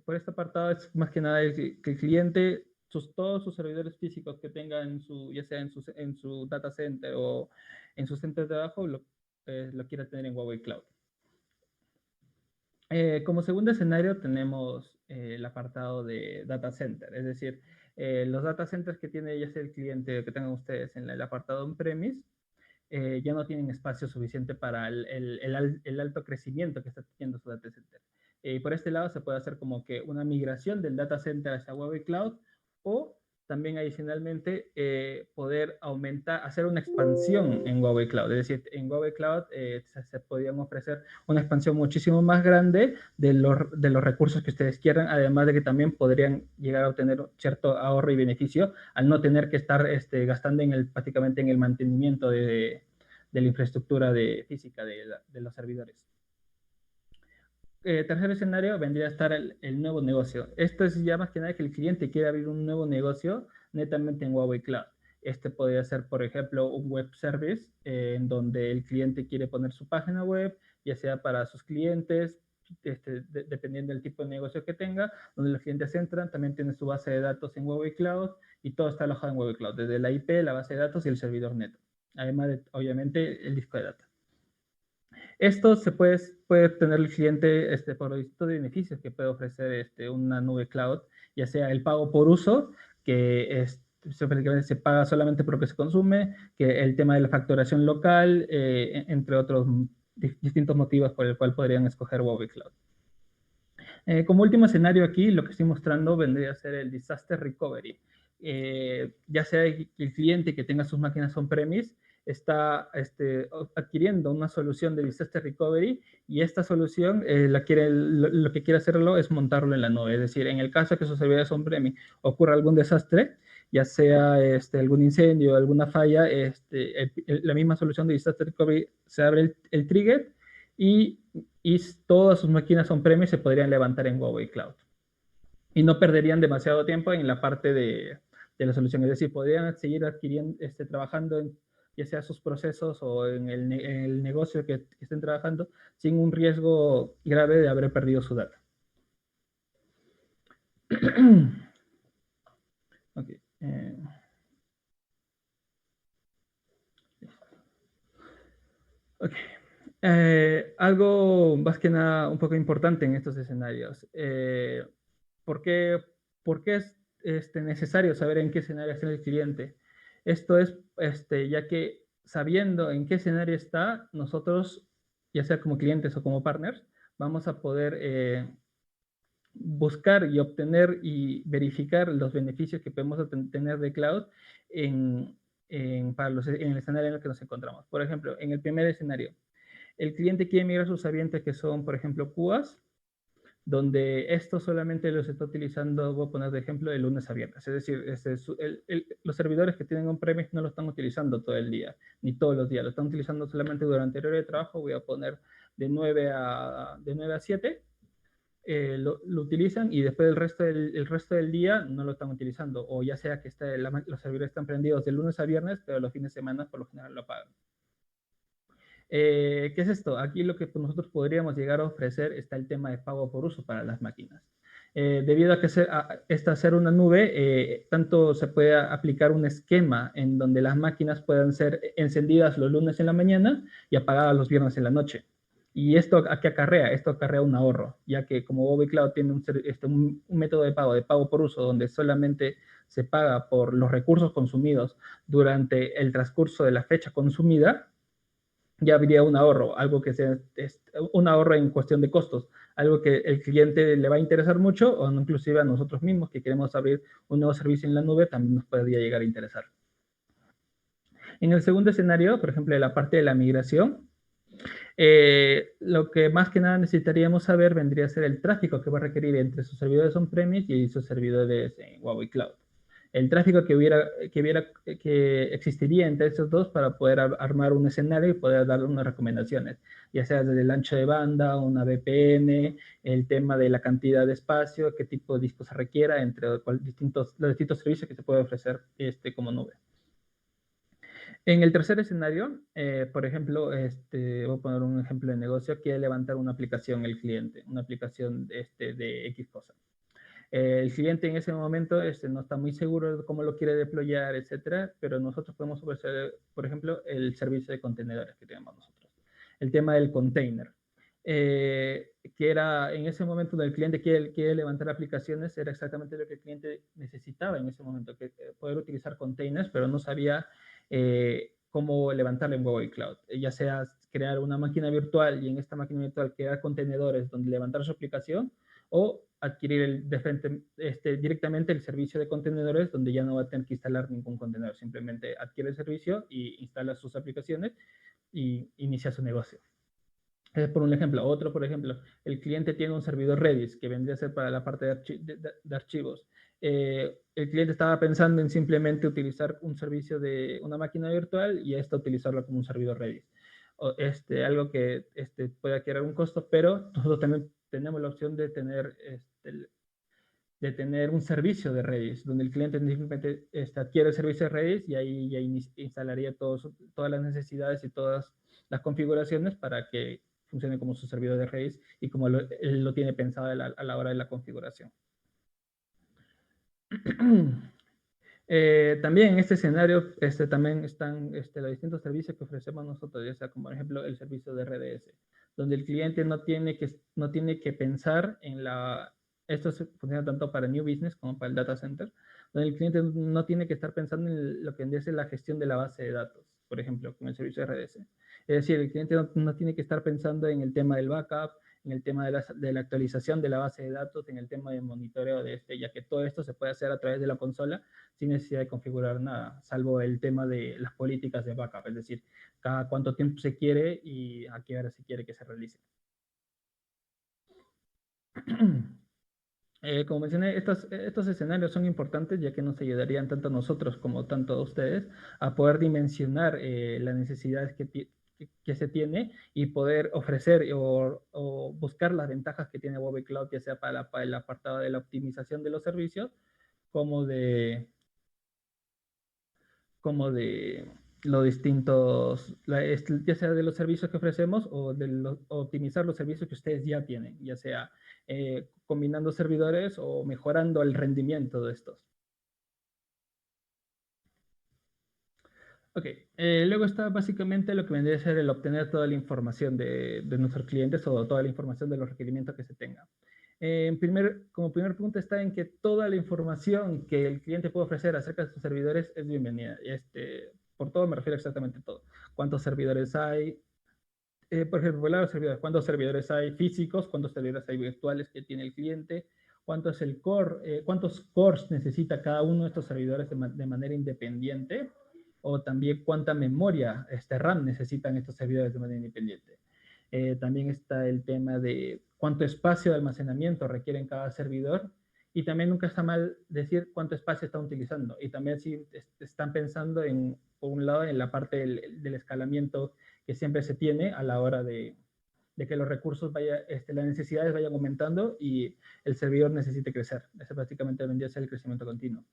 por este apartado es más que nada que el cliente, todos sus servidores físicos que tenga ya sea en su data center o en su centro de trabajo, lo quiera tener en Huawei Cloud. Como segundo escenario tenemos el apartado de data center, es decir, los data centers que tiene ya sea el cliente que tengan ustedes en el apartado on-premise, ya no tienen espacio suficiente para el alto crecimiento que está teniendo su data center. Por este lado se puede hacer como que una migración del data center hacia Huawei Cloud o también adicionalmente poder hacer una expansión en Huawei Cloud. Es decir, en Huawei Cloud se podrían ofrecer una expansión muchísimo más grande de los recursos que ustedes quieran, además de que también podrían llegar a obtener cierto ahorro y beneficio al no tener que estar gastando prácticamente en el mantenimiento de la infraestructura física de los servidores. Tercer escenario vendría a estar el nuevo negocio. Esto es ya más que nada que el cliente quiere abrir un nuevo negocio netamente en Huawei Cloud. Este podría ser, por ejemplo, un web service en donde el cliente quiere poner su página web, ya sea para sus clientes, dependiendo del tipo de negocio que tenga, donde los clientes entran, también tiene su base de datos en Huawei Cloud y todo está alojado en Huawei Cloud, desde la IP, la base de datos y el servidor neto. Además de, obviamente, el disco de datos. Esto puede tener el cliente por los distintos beneficios que puede ofrecer una nube cloud, ya sea el pago por uso, que se paga solamente por lo que se consume, que el tema de la facturación local, entre otros distintos motivos por el cual podrían escoger Huawei Cloud. Como último escenario aquí, lo que estoy mostrando vendría a ser el Disaster Recovery. Ya sea el cliente que tenga sus máquinas on-premise, está adquiriendo una solución de Disaster Recovery y esta solución lo que quiere hacerlo es montarlo en la nube. Es decir, en el caso de que sus servidores on-premise ocurra algún desastre, ya sea algún incendio, alguna falla, la misma solución de Disaster Recovery se abre el trigger y todas sus máquinas on-premise se podrían levantar en Huawei Cloud. Y no perderían demasiado tiempo en la parte de la solución. Es decir, podrían seguir trabajando en ya sea sus procesos o en el negocio que estén trabajando sin un riesgo grave de haber perdido su data. Okay. Algo más que nada un poco importante en estos escenarios. ¿Por qué es necesario saber en qué escenario está el cliente? Esto es ya que sabiendo en qué escenario está, nosotros, ya sea como clientes o como partners, vamos a poder buscar y obtener y verificar los beneficios que podemos tener de cloud en el escenario en el que nos encontramos. Por ejemplo, en el primer escenario, el cliente quiere migrar sus ambientes que son, por ejemplo, QAs, donde esto solamente los está utilizando, voy a poner de ejemplo, de lunes a viernes. Es decir, los servidores que tienen on-premise no lo están utilizando todo el día, ni todos los días, lo están utilizando solamente durante el horario de trabajo, voy a poner de 9 a 7, lo utilizan y después el resto del día no lo están utilizando, o ya sea que los servidores están prendidos de lunes a viernes, pero los fines de semana por lo general lo apagan. ¿Qué es esto? Aquí lo que nosotros podríamos llegar a ofrecer está el tema de pago por uso para las máquinas. Debido a que ser una nube, tanto se puede aplicar un esquema en donde las máquinas puedan ser encendidas los lunes en la mañana y apagadas los viernes en la noche. ¿Y esto a qué acarrea? Esto acarrea un ahorro, ya que como Huawei Cloud tiene un método de pago por uso, donde solamente se paga por los recursos consumidos durante el transcurso de la fecha consumida, ya habría un ahorro, algo que sea un ahorro en cuestión de costos, algo que el cliente le va a interesar mucho, o inclusive a nosotros mismos que queremos abrir un nuevo servicio en la nube, también nos podría llegar a interesar. En el segundo escenario, por ejemplo, de la parte de la migración, lo que más que nada necesitaríamos saber vendría a ser el tráfico que va a requerir entre sus servidores on-premise y sus servidores en Huawei Cloud. El tráfico que existiría entre estos dos para poder armar un escenario y poder dar unas recomendaciones, ya sea desde el ancho de banda, una VPN, el tema de la cantidad de espacio, qué tipo de disco se requiera, entre los distintos servicios que se puede ofrecer como nube. En el tercer escenario, por ejemplo, voy a poner un ejemplo de negocio, quiere levantar una aplicación el cliente, una aplicación de X cosa. El cliente en ese momento no está muy seguro de cómo lo quiere deployar, etcétera, pero nosotros podemos ofrecer, por ejemplo, el servicio de contenedores que tenemos nosotros. El tema del container. Que era en ese momento donde el cliente quiere levantar aplicaciones, era exactamente lo que el cliente necesitaba en ese momento, que poder utilizar containers, pero no sabía cómo levantarlo en Google Cloud. Ya sea crear una máquina virtual y en esta máquina virtual crear contenedores donde levantar su aplicación, o adquirir directamente el servicio de contenedores donde ya no va a tener que instalar ningún contenedor, simplemente adquiere el servicio y instala sus aplicaciones y inicia su negocio. Por un ejemplo. Otro, por ejemplo, el cliente tiene un servidor Redis que vendría a ser para la parte de archivos. El cliente estaba pensando en simplemente utilizar un servicio de una máquina virtual y utilizarlo como un servidor Redis. Algo que puede adquirir un costo, pero nosotros también tenemos la opción de tener un servicio de Redis, donde el cliente simplemente adquiere el servicio de Redis y ahí ya instalaría todas las necesidades y todas las configuraciones para que funcione como su servidor de Redis y como él lo tiene pensado a la hora de la configuración. También en este escenario también están los distintos servicios que ofrecemos nosotros, ya sea como por ejemplo el servicio de RDS, donde el cliente no tiene que pensar en esto funciona tanto para New Business como para el Data Center, donde el cliente no tiene que estar pensando en lo que vendría a ser la gestión de la base de datos, por ejemplo, con el servicio de RDS. Es decir, el cliente no tiene que estar pensando en el tema del backup, en el tema de la actualización de la base de datos, en el tema de monitoreo ya que todo esto se puede hacer a través de la consola sin necesidad de configurar nada, salvo el tema de las políticas de backup, es decir, cada cuánto tiempo se quiere y a qué hora se quiere que se realice. Como mencioné, estos escenarios son importantes ya que nos ayudarían tanto a nosotros como tanto a ustedes a poder dimensionar las necesidades que se tiene y poder ofrecer o buscar las ventajas que tiene Google Cloud, ya sea para el apartado de la optimización de los servicios, como de los distintos, ya sea de los servicios que ofrecemos o optimizar los servicios que ustedes ya tienen, ya sea combinando servidores o mejorando el rendimiento de estos. Ok, luego está básicamente lo que vendría a ser el obtener toda la información de nuestros clientes o toda la información de los requerimientos que se tengan. Como primer punto está en que toda la información que el cliente puede ofrecer acerca de sus servidores es bienvenida. Por todo me refiero exactamente a todo. ¿Cuántos servidores hay? Por ejemplo, los servidores, ¿cuántos servidores hay físicos? ¿Cuántos servidores hay virtuales que tiene el cliente? ¿Cuánto es el core? ¿Cuántos cores necesita cada uno de estos servidores de manera independiente? O también cuánta memoria RAM necesitan estos servidores de manera independiente. También está el tema de cuánto espacio de almacenamiento requiere cada servidor, y también nunca está mal decir cuánto espacio están utilizando, y también si están pensando por un lado en la parte del escalamiento que siempre se tiene a la hora de que los recursos las necesidades vayan aumentando y el servidor necesite crecer. Ese prácticamente vendría a ser el crecimiento continuo.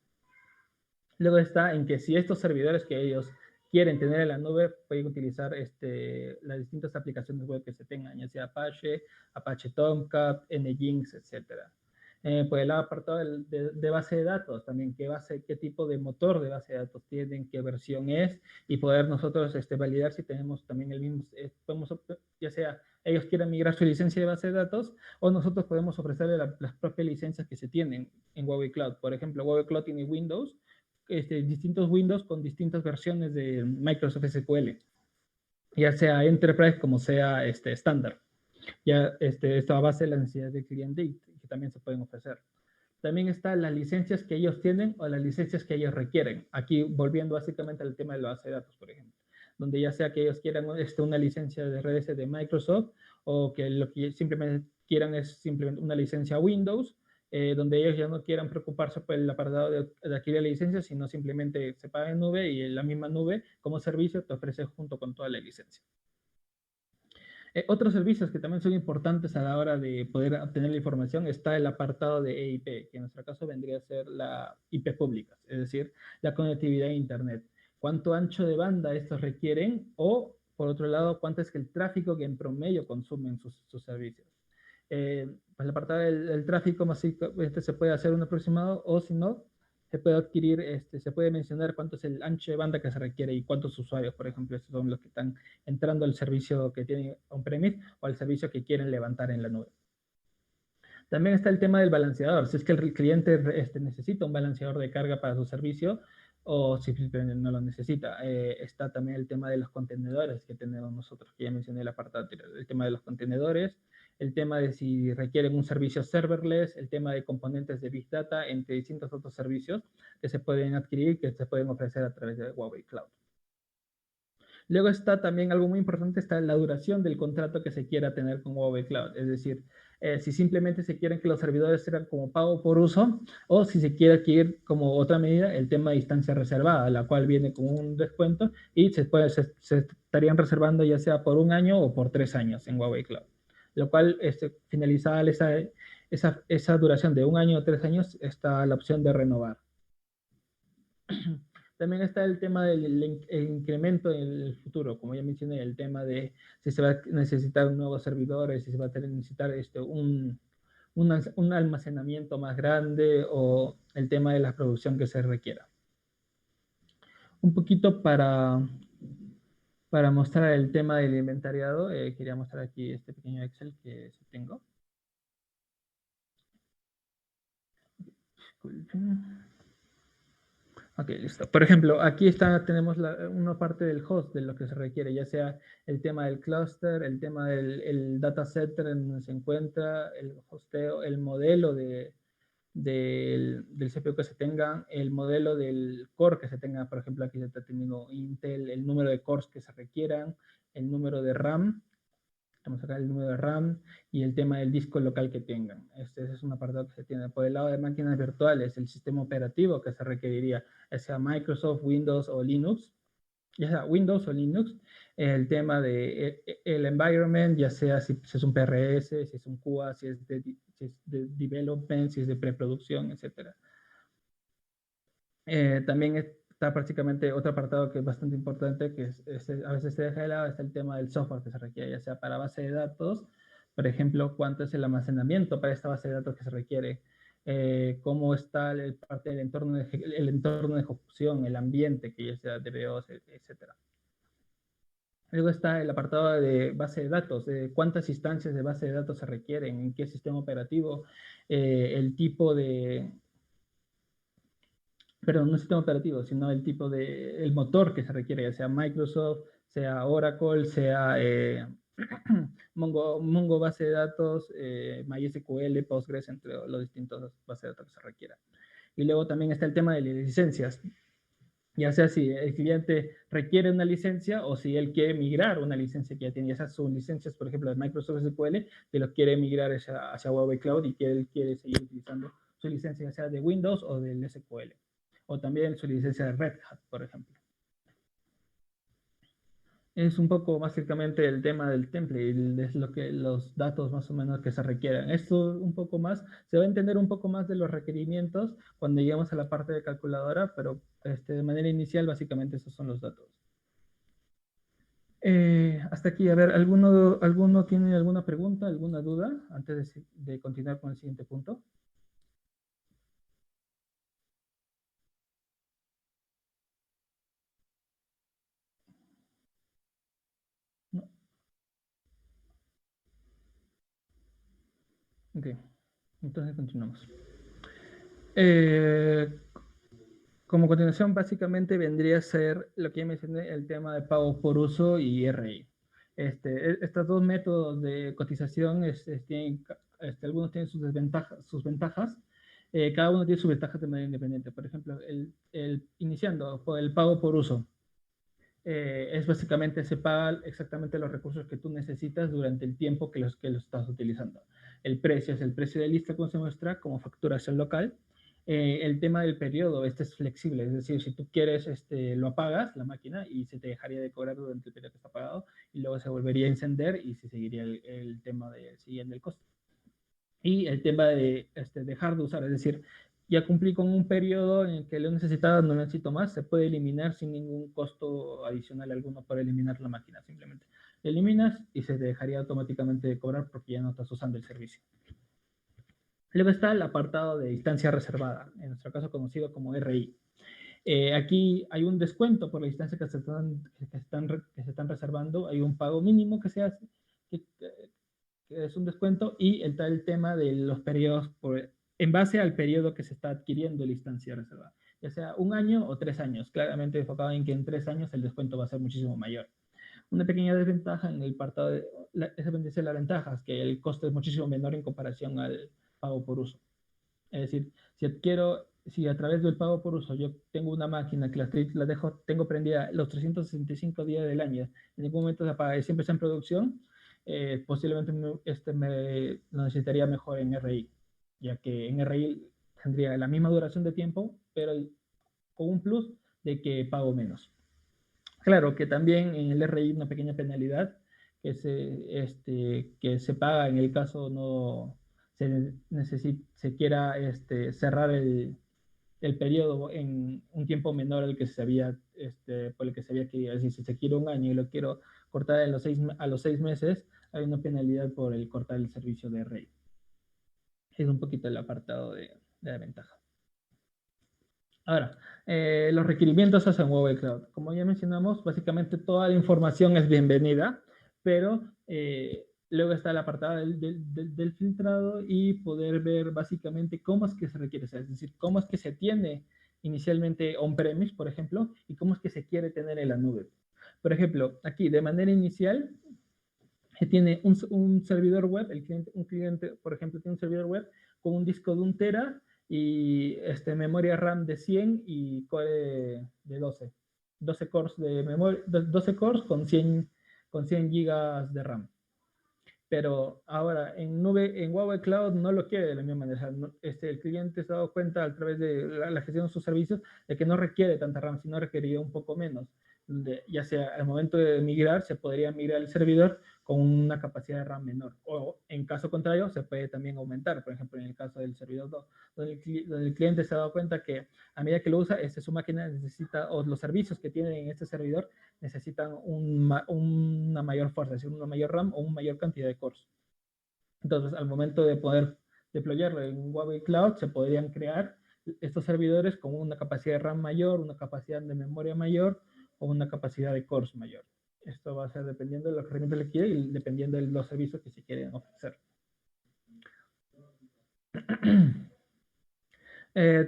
Luego está en que si estos servidores que ellos quieren tener en la nube, pueden utilizar las distintas aplicaciones web que se tengan, ya sea Apache Tomcat, Nginx, etc. Por el apartado de base de datos, también qué tipo de motor de base de datos tienen, qué versión es, y poder nosotros validar si tenemos también el mismo, ya sea ellos quieran migrar su licencia de base de datos, o nosotros podemos ofrecerle las propias licencias que se tienen en Google Cloud. Por ejemplo, Google Cloud tiene Windows, distintos Windows con distintas versiones de Microsoft SQL, ya sea Enterprise como sea estándar. Ya esto a base de las necesidades del cliente y que también se pueden ofrecer. También están las licencias que ellos tienen o las licencias que ellos requieren. Aquí volviendo básicamente al tema de la base de datos, por ejemplo, donde ya sea que ellos quieran una licencia de RDS de Microsoft o que lo que simplemente quieran es simplemente una licencia Windows, donde ellos ya no quieran preocuparse por el apartado de adquirir la licencia, sino simplemente se paga en nube y en la misma nube como servicio te ofrece junto con toda la licencia. Otros servicios que también son importantes a la hora de poder obtener la información está el apartado de EIP, que en nuestro caso vendría a ser la IP pública, es decir, la conectividad a Internet. cuánto ancho de banda estos requieren, o por otro lado, cuánto es el tráfico que en promedio consumen sus servicios. Pues el apartado del tráfico básicamente se puede hacer un aproximado, o si no, se puede adquirir, se puede mencionar cuánto es el ancho de banda que se requiere y cuántos usuarios, por ejemplo, estos son los que están entrando al servicio que tienen on-premise o al servicio que quieren levantar en la nube. También está el tema del balanceador. Si es que el cliente necesita un balanceador de carga para su servicio o si simplemente no lo necesita. Está también el tema de los contenedores que tenemos nosotros, que ya mencioné en el apartado anterior. El tema de los contenedores, el tema de si requieren un servicio serverless, el tema de componentes de Big Data, entre distintos otros servicios que se pueden adquirir, que se pueden ofrecer a través de Huawei Cloud. Luego está también algo muy importante, está la duración del contrato que se quiera tener con Huawei Cloud. Es decir, si simplemente se quieren que los servidores sean como pago por uso, o si se quiere adquirir como otra medida el tema de instancia reservada, la cual viene con un descuento y se estarían reservando ya sea por 1 año o por 3 años en Huawei Cloud. Lo cual, finalizada esa duración de 1 año o 3 años, está la opción de renovar. También está el tema del incremento en el futuro, como ya mencioné, el tema de si se va a necesitar nuevos servidores, si se va a necesitar un almacenamiento más grande o el tema de la producción que se requiera. Un poquito para mostrar el tema del inventariado, quería mostrar aquí este pequeño Excel que tengo. Ok, listo. Por ejemplo, aquí tenemos una parte del host de lo que se requiere, ya sea el tema del cluster, el tema del data center en donde se encuentra, el hosteo, el modelo del CPU que se tenga, el modelo del core que se tenga. Por ejemplo, aquí se está teniendo Intel, el número de cores que se requieran, el número de RAM. Vamos a sacar el número de RAM y el tema del disco local que tengan. Este es un apartado que se tiene. Por el lado de máquinas virtuales, el sistema operativo que se requeriría, ya sea Microsoft, Windows o Linux, ya sea Windows o Linux, el tema de el environment, ya sea si es un PRS, si es un QA, si es de development, si es de preproducción, etc. También está prácticamente otro apartado que es bastante importante, que a veces se deja de lado, es el tema del software que se requiere, ya sea para base de datos, por ejemplo, cuánto es el almacenamiento para esta base de datos que se requiere, cómo está parte del entorno el entorno de ejecución, el ambiente, que ya sea DBOs, etc. Luego está el apartado de base de datos, cuántas instancias de base de datos se requieren, en qué sistema operativo, el tipo de, perdón, no sistema operativo, sino el tipo de, el motor que se requiere, ya sea Microsoft, sea Oracle, sea Mongo base de datos, MySQL, Postgres, entre los distintos bases de datos que se requieran. Y luego también está el tema de las licencias, ya sea si el cliente requiere una licencia o si él quiere migrar una licencia que ya tiene, ya sea sus licencias, por ejemplo, de Microsoft SQL, que lo quiere migrar hacia Huawei Cloud y que él quiere seguir utilizando su licencia, ya sea de Windows o del SQL, o también su licencia de Red Hat, por ejemplo. Es un poco básicamente el tema del template, es lo que los datos más o menos que se requieran. Esto un poco más, se va a entender un poco más de los requerimientos cuando lleguemos a la parte de calculadora, pero de manera inicial básicamente esos son los datos. Hasta aquí, a ver, ¿alguno tiene alguna pregunta, alguna duda antes de continuar con el siguiente punto? No. Ok, entonces continuamos. Como continuación, básicamente vendría a ser lo que ya mencioné, el tema de pago por uso y RI. Estos dos métodos de cotización algunos tienen sus ventajas. Cada uno tiene sus ventajas de manera independiente. Por ejemplo, iniciando por el pago por uso. Es básicamente se paga exactamente los recursos que tú necesitas durante el tiempo que los estás utilizando. El precio es el precio de lista, como se muestra, como facturación local. El tema del periodo, este es flexible, es decir, si tú quieres, lo apagas la máquina y se te dejaría de cobrar durante el periodo que está apagado y luego se volvería a encender y se seguiría el tema de siguiendo el costo. Y el tema de dejar de usar, es decir, ya cumplí con un periodo en el que lo necesitaba, no necesito más, se puede eliminar sin ningún costo adicional alguno para eliminar la máquina. Simplemente eliminas y se te dejaría automáticamente de cobrar porque ya no estás usando el servicio. Luego está el apartado de instancia reservada, en nuestro caso conocido como RI. Aquí hay un descuento por la instancia que se están reservando, hay un pago mínimo que se hace, que es un descuento, y está el tema de los periodos en base al periodo que se está adquiriendo la instancia reservada, ya sea 1 año o 3 años, claramente enfocado en que en 3 años el descuento va a ser muchísimo mayor. Una pequeña desventaja en el apartado de, esa es la ventaja, es que el costo es muchísimo menor en comparación al pago por uso. Es decir, si a través del pago por uso yo tengo una máquina que tengo prendida los 365 días del año, en ningún momento se apaga y siempre está en producción, posiblemente lo necesitaría mejor en RI, ya que en RI tendría la misma duración de tiempo, pero con un plus de que pago menos. Claro que también en el RI una pequeña penalidad que se paga en el caso no se quiera cerrar el periodo en un tiempo menor al que se había, por el que se había querido. Es decir, si se quiere 1 año y lo quiero cortar a los 6 meses, hay una penalidad por el cortar el servicio de RI. Es un poquito el apartado de la ventaja. Ahora, los requerimientos hacia Huawei Cloud. Como ya mencionamos, básicamente toda la información es bienvenida, pero luego está el apartado del filtrado y poder ver básicamente cómo es que se requiere, es decir, cómo es que se tiene inicialmente on-premise, por ejemplo, y cómo es que se quiere tener en la nube. Por ejemplo, aquí de manera inicial, se tiene un servidor web, un cliente, por ejemplo, tiene un servidor web con un disco de 1 TB y memoria RAM de 100 y core de 12 cores de memoria, 12 cores con 100 gigas de RAM. Pero ahora en Huawei Cloud no lo quiere de la misma manera. El cliente se ha dado cuenta a través de la gestión de sus servicios de que no requiere tanta RAM, sino requeriría un poco menos. Ya sea al momento de migrar, se podría migrar el servidor con una capacidad de RAM menor. O en caso contrario, se puede también aumentar. Por ejemplo, en el caso del servidor 2, donde el cliente se ha dado cuenta que a medida que lo usa, su máquina necesita, o los servicios que tiene en este servidor necesitan una mayor fuerza, es decir, una mayor RAM o una mayor cantidad de cores. Entonces, al momento de poder deployarlo en Huawei Cloud, se podrían crear estos servidores con una capacidad de RAM mayor, una capacidad de memoria mayor o una capacidad de cores mayor. Esto va a ser dependiendo de los requerimientos que quiere y dependiendo de los servicios que se quieren ofrecer.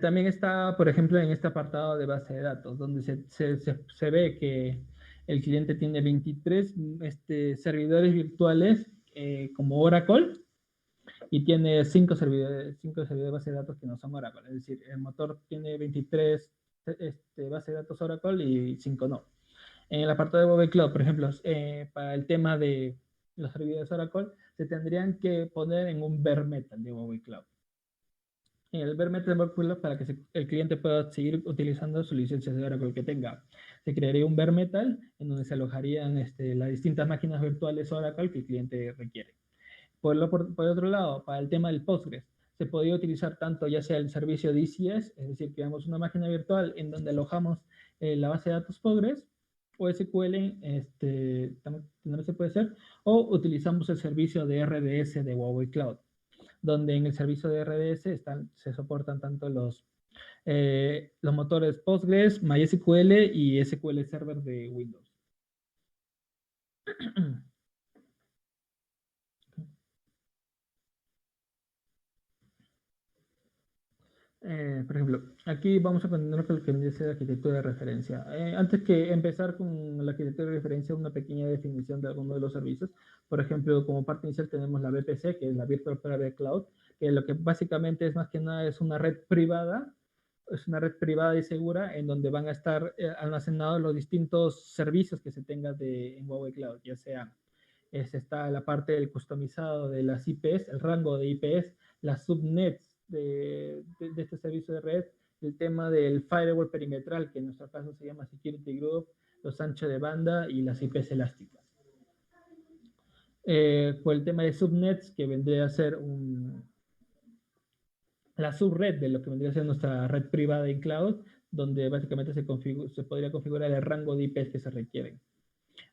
También está, por ejemplo, en este apartado de base de datos, donde se ve que el cliente tiene 23 servidores virtuales como Oracle y tiene 5 servidores de base de datos que no son Oracle. Es decir, el motor tiene 23 base de datos Oracle y 5 no. En el apartado de Google Cloud, por ejemplo, para el tema de los servidores Oracle, se tendrían que poner en un bare metal de Google Cloud. En el bare metal de Google Cloud, para que el cliente pueda seguir utilizando su licencia de Oracle que tenga, se crearía un bare metal en donde se alojarían las distintas máquinas virtuales Oracle que el cliente requiere. Por otro lado, para el tema del Postgres, se podría utilizar tanto ya sea el servicio DCS, es decir, creamos una máquina virtual en donde alojamos la base de datos Postgres, o SQL, también se puede hacer, o utilizamos el servicio de RDS de Huawei Cloud, donde en el servicio de RDS se soportan tanto los motores Postgres, MySQL y SQL Server de Windows. Por ejemplo, aquí vamos a continuar con lo que dice la arquitectura de referencia. Antes que empezar con la arquitectura de referencia, una pequeña definición de algunos de los servicios. Por ejemplo, como parte inicial tenemos la VPC, que es la Virtual Private Cloud, que lo que básicamente es más que nada es una red privada, y segura en donde van a estar almacenados los distintos servicios que se tenga en Huawei Cloud, ya sea está la parte del customizado de las IPs, el rango de IPs, las subnets de este servicio de red, el tema del firewall perimetral, que en nuestro caso se llama Security Group, los anchos de banda y las IPs elásticas. Por el tema de subnets, que vendría a ser la subred de lo que vendría a ser nuestra red privada en cloud, donde básicamente se podría configurar el rango de IPs que se requieren.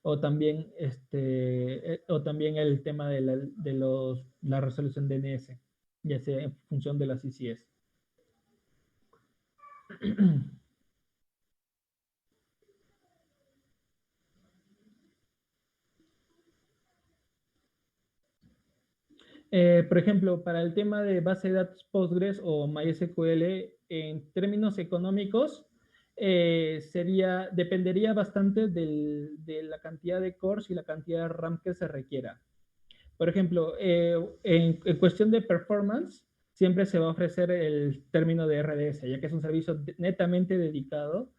O también, o también el tema de la resolución DNS, ya sea en función de las ICS. Por ejemplo, para el tema de base de datos Postgres o MySQL, en términos económicos, dependería bastante de la cantidad de cores y la cantidad de RAM que se requiera. Por ejemplo, en cuestión de performance, siempre se va a ofrecer el término de RDS, ya que es un servicio netamente dedicado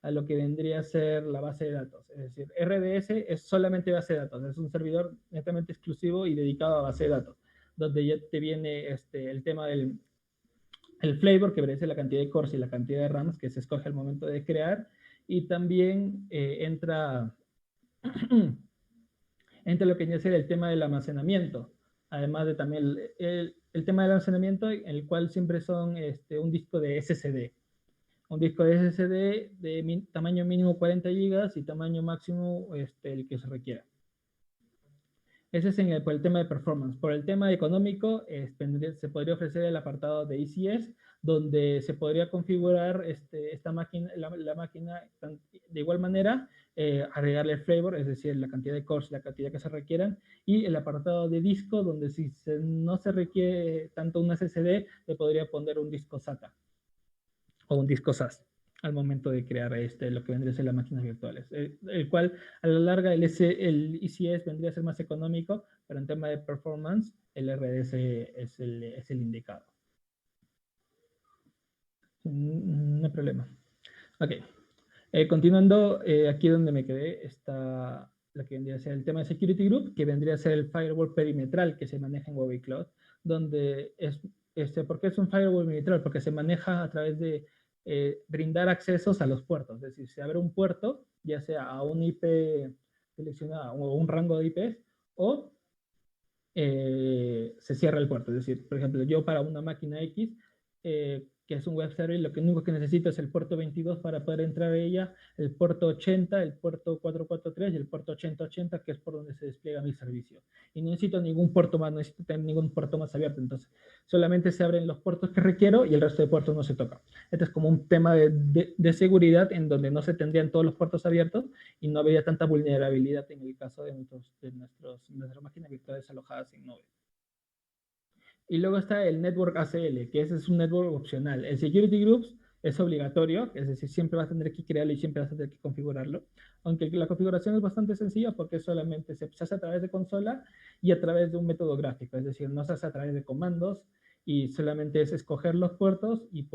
a lo que vendría a ser la base de datos. Es decir, RDS es solamente base de datos, es un servidor netamente exclusivo y dedicado a base de datos, donde ya te viene el tema del flavor, que merece la cantidad de cores y la cantidad de RAMs que se escoge al momento de crear, y también entra entre lo que viene a ser el tema del almacenamiento, además de también el tema del almacenamiento, en el cual siempre son un disco de SSD. Un disco de SSD de tamaño mínimo 40 GB y tamaño máximo el que se requiera. Ese es por el tema de performance. Por el tema económico, se podría ofrecer el apartado de ECS, donde se podría configurar esta máquina, la máquina de igual manera, agregarle el flavor, es decir, la cantidad de cores, la cantidad que se requieran, y el apartado de disco, donde si no se requiere tanto un SSD, le podría poner un disco SATA o un disco SAS al momento de crear lo que vendría a ser las máquinas virtuales, el cual a la larga el ECS vendría a ser más económico, pero en tema de performance el RDS es el indicado. No hay problema. Ok. Continuando, aquí donde me quedé está lo que vendría a ser el tema de Security Group, que vendría a ser el firewall perimetral que se maneja en Huawei Cloud, donde ¿por qué es un firewall perimetral? Porque se maneja a través de brindar accesos a los puertos, es decir, se abre un puerto, ya sea a un IP seleccionado o un rango de IPs, o se cierra el puerto. Es decir, por ejemplo, yo para una máquina X, que es un web server, lo único que necesito es el puerto 22 para poder entrar a ella, el puerto 80, el puerto 443 y el puerto 8080, que es por donde se despliega mi servicio. Y no necesito ningún puerto más, no necesito tener ningún puerto más abierto. Entonces, solamente se abren los puertos que requiero y el resto de puertos no se toca. Este es como un tema de seguridad en donde no se tendrían todos los puertos abiertos y no habría tanta vulnerabilidad en el caso de nuestras máquinas virtuales alojadas en nube. Y luego está el Network ACL, que ese es un network opcional. El Security Groups es obligatorio, es decir, siempre vas a tener que crearlo y siempre vas a tener que configurarlo. Aunque la configuración es bastante sencilla porque solamente se hace a través de consola y a través de un método gráfico, es decir, no se hace a través de comandos y solamente es escoger los puertos y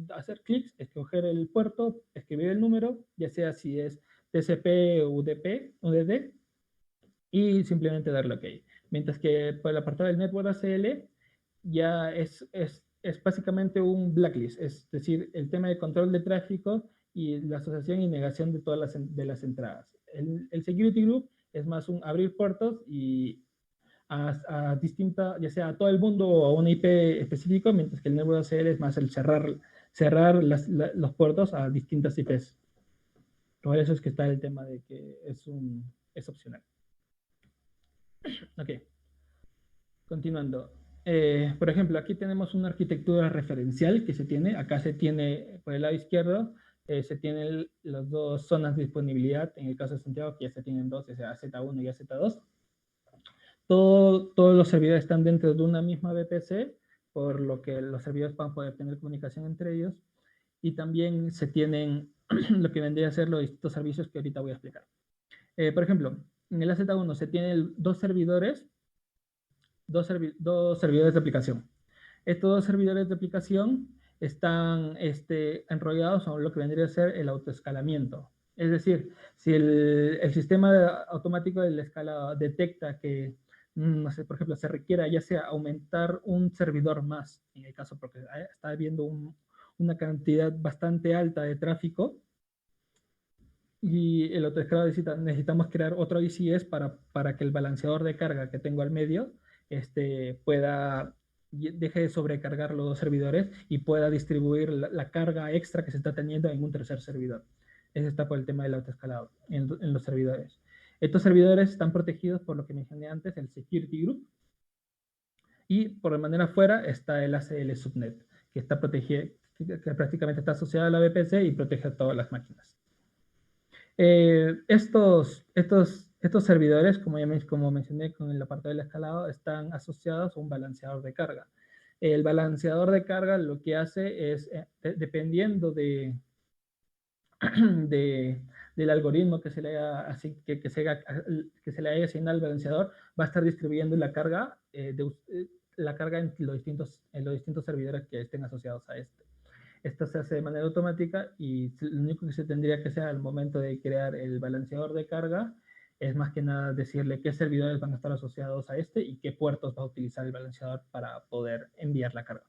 hacer clics, escoger el puerto, escribir el número, ya sea si es TCP, UDP, UDD, y simplemente darle OK. Mientras que por el apartado del Network ACL ya es básicamente un blacklist, es decir, el tema de control de tráfico y la asociación y negación de todas las entradas. El Security Group es más un abrir puertos y a distinta, ya sea a todo el mundo o a un IP específico, mientras que el Network ACL es más el cerrar los puertos a distintas IPs. Por eso es que está el tema de que es opcional. Ok, continuando. Por ejemplo, aquí tenemos una arquitectura referencial que se tiene. Acá se tiene, por el lado izquierdo, se tienen las dos zonas de disponibilidad. En el caso de Santiago, que ya se tienen dos, ya Z1 y Z2. Todos los servidores están dentro de una misma VPC, por lo que los servidores van a poder tener comunicación entre ellos. Y también se tienen lo que vendría a ser los distintos servicios que ahorita voy a explicar. Por ejemplo, en el AZ1 se tienen dos servidores de aplicación. Estos dos servidores de aplicación están enrollados en lo que vendría a ser el autoescalamiento. Es decir, si el sistema automático de la escala detecta que, no sé, por ejemplo, se requiera ya sea aumentar un servidor más, en el caso porque está habiendo una cantidad bastante alta de tráfico, y el autoescalado necesitamos crear otro ICS para que el balanceador de carga que tengo al medio pueda deje de sobrecargar los dos servidores y pueda distribuir la carga extra que se está teniendo en un tercer servidor. Ese está por el tema del autoescalado en los servidores. Estos servidores están protegidos por lo que mencioné antes, el Security Group, y por de manera afuera está el ACL Subnet, que está protegido, que prácticamente está asociado a la VPC y protege a todas las máquinas. Estos servidores, como mencioné con el apartado del escalado, están asociados a un balanceador de carga. El balanceador de carga lo que hace es, dependiendo del algoritmo que se le haya, que se le haya asignado al balanceador, va a estar distribuyendo la carga, la carga en los distintos servidores que estén asociados a este. Esto se hace de manera automática y lo único que se tendría que hacer al momento de crear el balanceador de carga es más que nada decirle qué servidores van a estar asociados a este y qué puertos va a utilizar el balanceador para poder enviar la carga.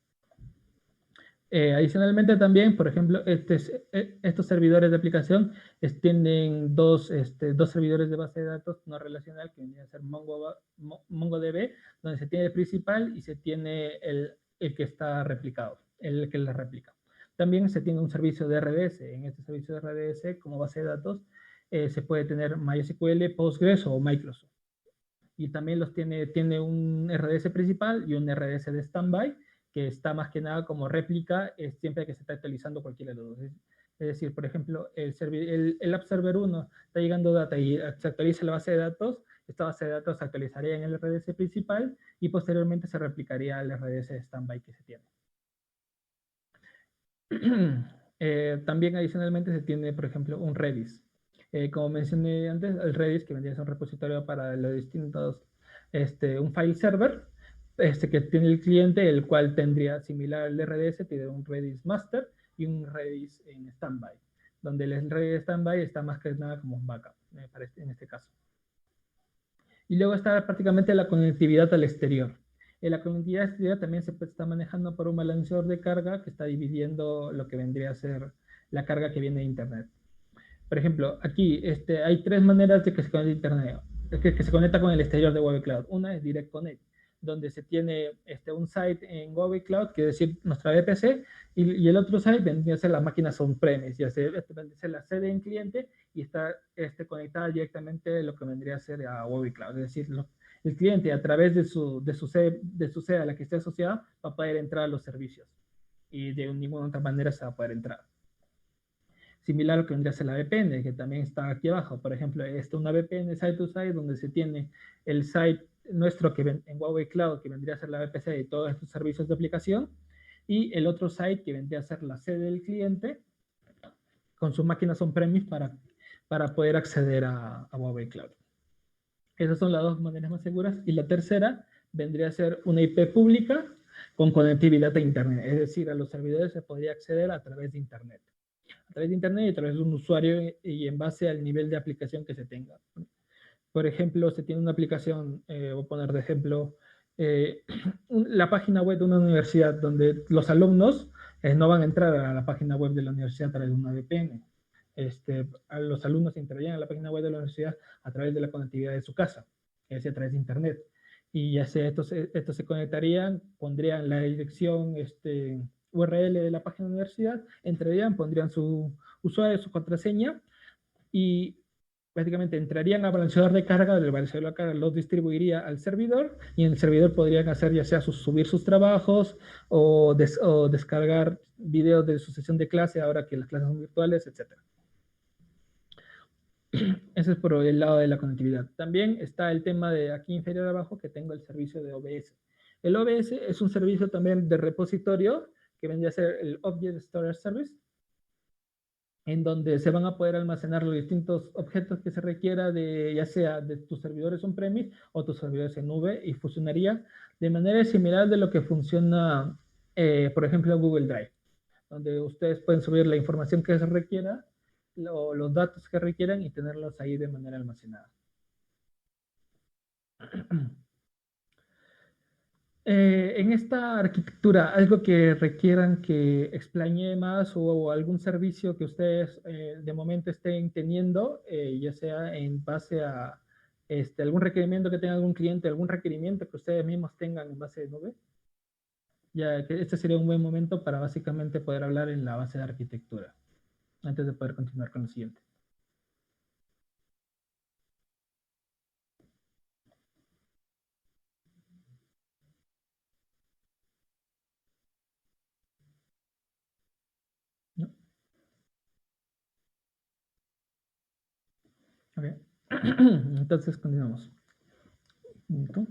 Adicionalmente también, por ejemplo, estos servidores de aplicación tienen dos servidores de base de datos no relacional que viene a ser MongoDB, donde se tiene el principal y se tiene el que está replicado, el que la replica. También se tiene un servicio de RDS. En este servicio de RDS, como base de datos, se puede tener MySQL, Postgres o Microsoft. Y también tiene un RDS principal y un RDS de standby, que está más que nada como réplica siempre que se está actualizando cualquiera de los dos. Es decir, por ejemplo, el App Server 1 está llegando data y se actualiza la base de datos, esta base de datos se actualizaría en el RDS principal y posteriormente se replicaría al RDS de standby que se tiene. También adicionalmente se tiene, por ejemplo, un Redis. Como mencioné antes, el Redis, que vendría a ser un repositorio para los distintos, un file server, que tiene el cliente, el cual tendría similar al RDS, tiene un Redis master y un Redis en standby, donde el Redis standby está más que nada como un backup, en este caso. Y luego está prácticamente la conectividad al exterior. La conectividad exterior también se está manejando por un balanceador de carga que está dividiendo lo que vendría a ser la carga que viene de Internet. Por ejemplo, aquí hay tres maneras de que se conecte Internet, que se conecta con el exterior de Google Cloud. Una es Direct Connect, donde se tiene un site en Google Cloud, que es decir, nuestra VPC, y el otro site vendría a ser las máquinas on-premise, ya sea la sede en cliente y está conectada directamente a lo que vendría a ser a Google Cloud. Es decir, el cliente a través de su sede a la que esté asociada va a poder entrar a los servicios y de ninguna otra manera se va a poder entrar. Similar a lo que vendría a ser la VPN, que también está aquí abajo. Por ejemplo, una VPN site-to-site donde se tiene el site nuestro que en Huawei Cloud, que vendría a ser la VPC de todos estos servicios de aplicación, y el otro site que vendría a ser la sede del cliente con sus máquinas on-premise para poder acceder a Huawei Cloud. Esas son las dos maneras más seguras. Y la tercera vendría a ser una IP pública con conectividad a Internet. Es decir, a los servidores se podría acceder a través de Internet. A través de Internet y a través de un usuario y en base al nivel de aplicación que se tenga. Por ejemplo, se tiene una aplicación, voy a poner de ejemplo, la página web de una universidad donde los alumnos no van a entrar a la página web de la universidad a través de una VPN. Los alumnos entrarían a la página web de la universidad a través de la conectividad de su casa, es decir, a través de Internet. Y ya sea estos se conectarían, pondrían la dirección URL de la página de la universidad, entrarían, pondrían su usuario, su contraseña y prácticamente entrarían al balanceador de carga, el balanceador de carga los distribuiría al servidor y en el servidor podrían hacer ya sea subir sus trabajos o descargar videos de su sesión de clase ahora que las clases son virtuales, etc. Eso es por el lado de la conectividad. También está el tema de aquí inferior abajo que tengo el servicio de OBS. El OBS es un servicio también de repositorio que vendría a ser el Object Storage Service, en donde se van a poder almacenar los distintos objetos que se requiera ya sea de tus servidores on-premise o tus servidores en nube y funcionaría de manera similar de lo que funciona, por ejemplo, Google Drive, donde ustedes pueden subir la información que se requiera, los datos que requieran y tenerlos ahí de manera almacenada. En esta arquitectura, algo que requieran que explañe más o algún servicio que ustedes de momento estén teniendo, ya sea en base a algún requerimiento que tenga algún cliente, algún requerimiento que ustedes mismos tengan en base de nube. ya que este sería un buen momento para básicamente poder hablar en la base de arquitectura, antes de poder continuar con lo siguiente. ¿No? Ok. Entonces, continuamos. ¿Listo?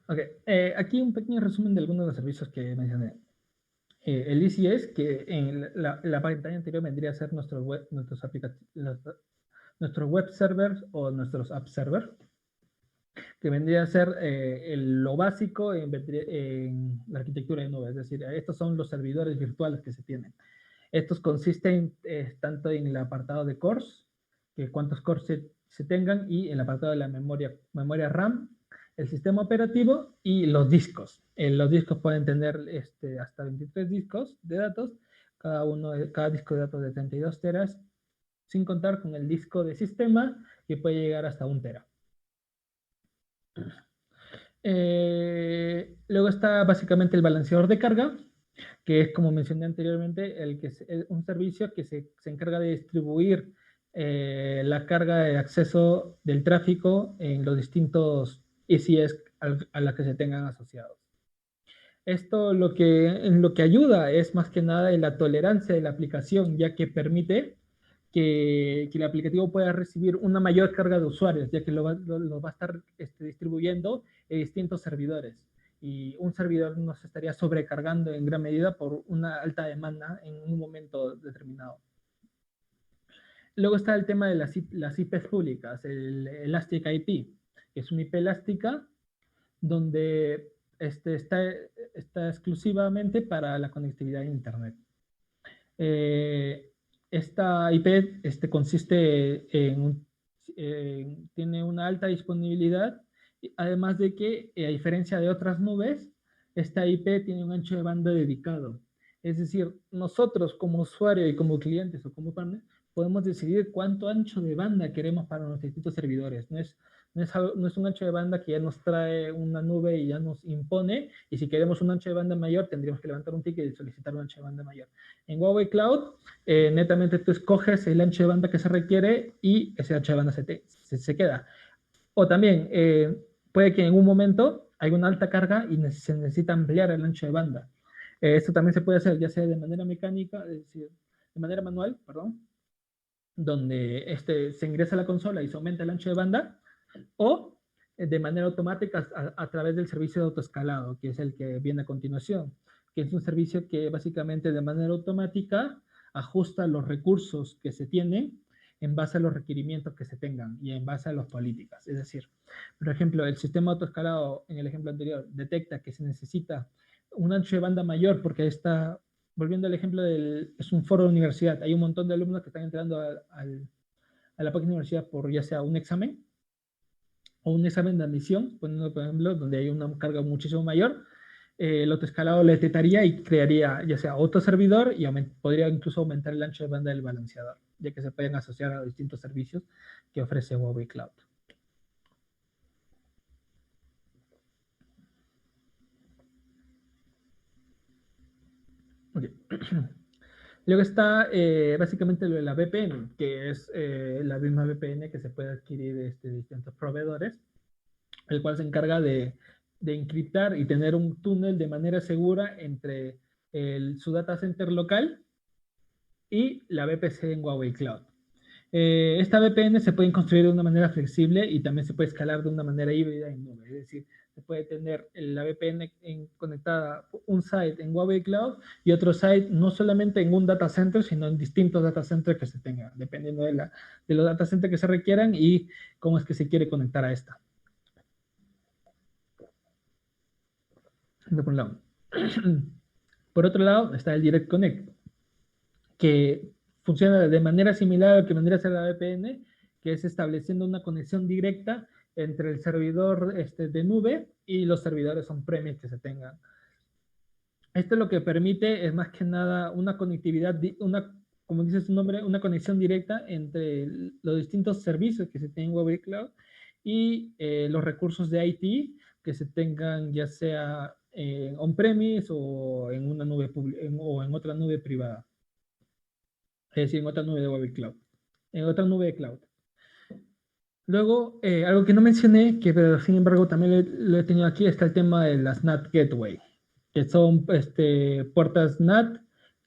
Ok, aquí un pequeño resumen de algunos de los servicios que mencioné. El ECS, que en la pantalla anterior vendría a ser nuestros web servers o nuestros app servers, que vendría a ser lo básico en la arquitectura de nube, es decir, estos son los servidores virtuales que se tienen. Estos consisten tanto en el apartado de cores, que cuántos cores se tengan, y el apartado de la memoria RAM, el sistema operativo y los discos. Los discos pueden tener hasta 23 discos de datos, cada disco de datos de 32 teras, sin contar con el disco de sistema, que puede llegar hasta 1 tera. Luego está básicamente el balanceador de carga, que es, como mencioné anteriormente, un servicio que se encarga de distribuir la carga de acceso del tráfico en los distintos ECS a la que se tengan asociados. Esto en lo que ayuda es más que nada en la tolerancia de la aplicación, ya que permite que el aplicativo pueda recibir una mayor carga de usuarios, ya que lo va a estar distribuyendo en distintos servidores. Y un servidor no se estaría sobrecargando en gran medida por una alta demanda en un momento determinado. Luego está el tema de las IPs públicas, el Elastic IP, que es una IP elástica donde está exclusivamente para la conectividad a Internet. Esta IP consiste tiene una alta disponibilidad, además de que, a diferencia de otras nubes, esta IP tiene un ancho de banda dedicado. Es decir, nosotros como usuario y como clientes o como partner, podemos decidir cuánto ancho de banda queremos para nuestros distintos servidores. No es un ancho de banda que ya nos trae una nube y ya nos impone, y si queremos un ancho de banda mayor, tendríamos que levantar un ticket y solicitar un ancho de banda mayor. En Huawei Cloud, netamente tú escoges el ancho de banda que se requiere y ese ancho de banda se queda. O también puede que en un momento hay una alta carga y se necesita ampliar el ancho de banda. Esto también se puede hacer ya sea de manera mecánica, es decir, de manera manual, perdón, donde se ingresa a la consola y se aumenta el ancho de banda, o de manera automática a través del servicio de autoescalado, que es el que viene a continuación, que es un servicio que básicamente de manera automática ajusta los recursos que se tienen en base a los requerimientos que se tengan y en base a las políticas. Es decir, por ejemplo, el sistema autoescalado en el ejemplo anterior detecta que se necesita un ancho de banda mayor porque está, volviendo al ejemplo es un foro de universidad, hay un montón de alumnos que están entrando a la página de universidad por ya sea un examen o un examen de admisión, poniendo por ejemplo, donde hay una carga muchísimo mayor, el autoescalado le detectaría y crearía ya sea otro servidor y podría incluso aumentar el ancho de banda del balanceador, ya que se pueden asociar a los distintos servicios que ofrece Huawei Cloud. Okay. Luego está básicamente lo de la VPN, que es la misma VPN que se puede adquirir de distintos proveedores, el cual se encarga de encriptar y tener un túnel de manera segura entre su data center local y la VPC en Huawei Cloud. Esta VPN se puede construir de una manera flexible y también se puede escalar de una manera híbrida en nube. Es decir, se puede tener la VPN conectada un site en Huawei Cloud y otro site no solamente en un data center, sino en distintos data centers que se tengan, dependiendo de los data centers que se requieran y cómo es que se quiere conectar a esta. Por un lado. Por otro lado, está el Direct Connect, que funciona de manera similar a lo que vendría a ser la VPN, que es estableciendo una conexión directa entre el servidor de nube y los servidores on-premise que se tengan. Esto lo que permite es más que nada una conectividad, como dice su nombre, una conexión directa entre los distintos servicios que se tienen en Huawei Cloud y los recursos de IT que se tengan ya sea on-premise o en una nube o en otra nube privada, es decir, en otra nube de web cloud, en otra nube de cloud. Luego, algo que no mencioné, que pero sin embargo también lo he tenido aquí, está el tema de las NAT Gateway, que son puertas NAT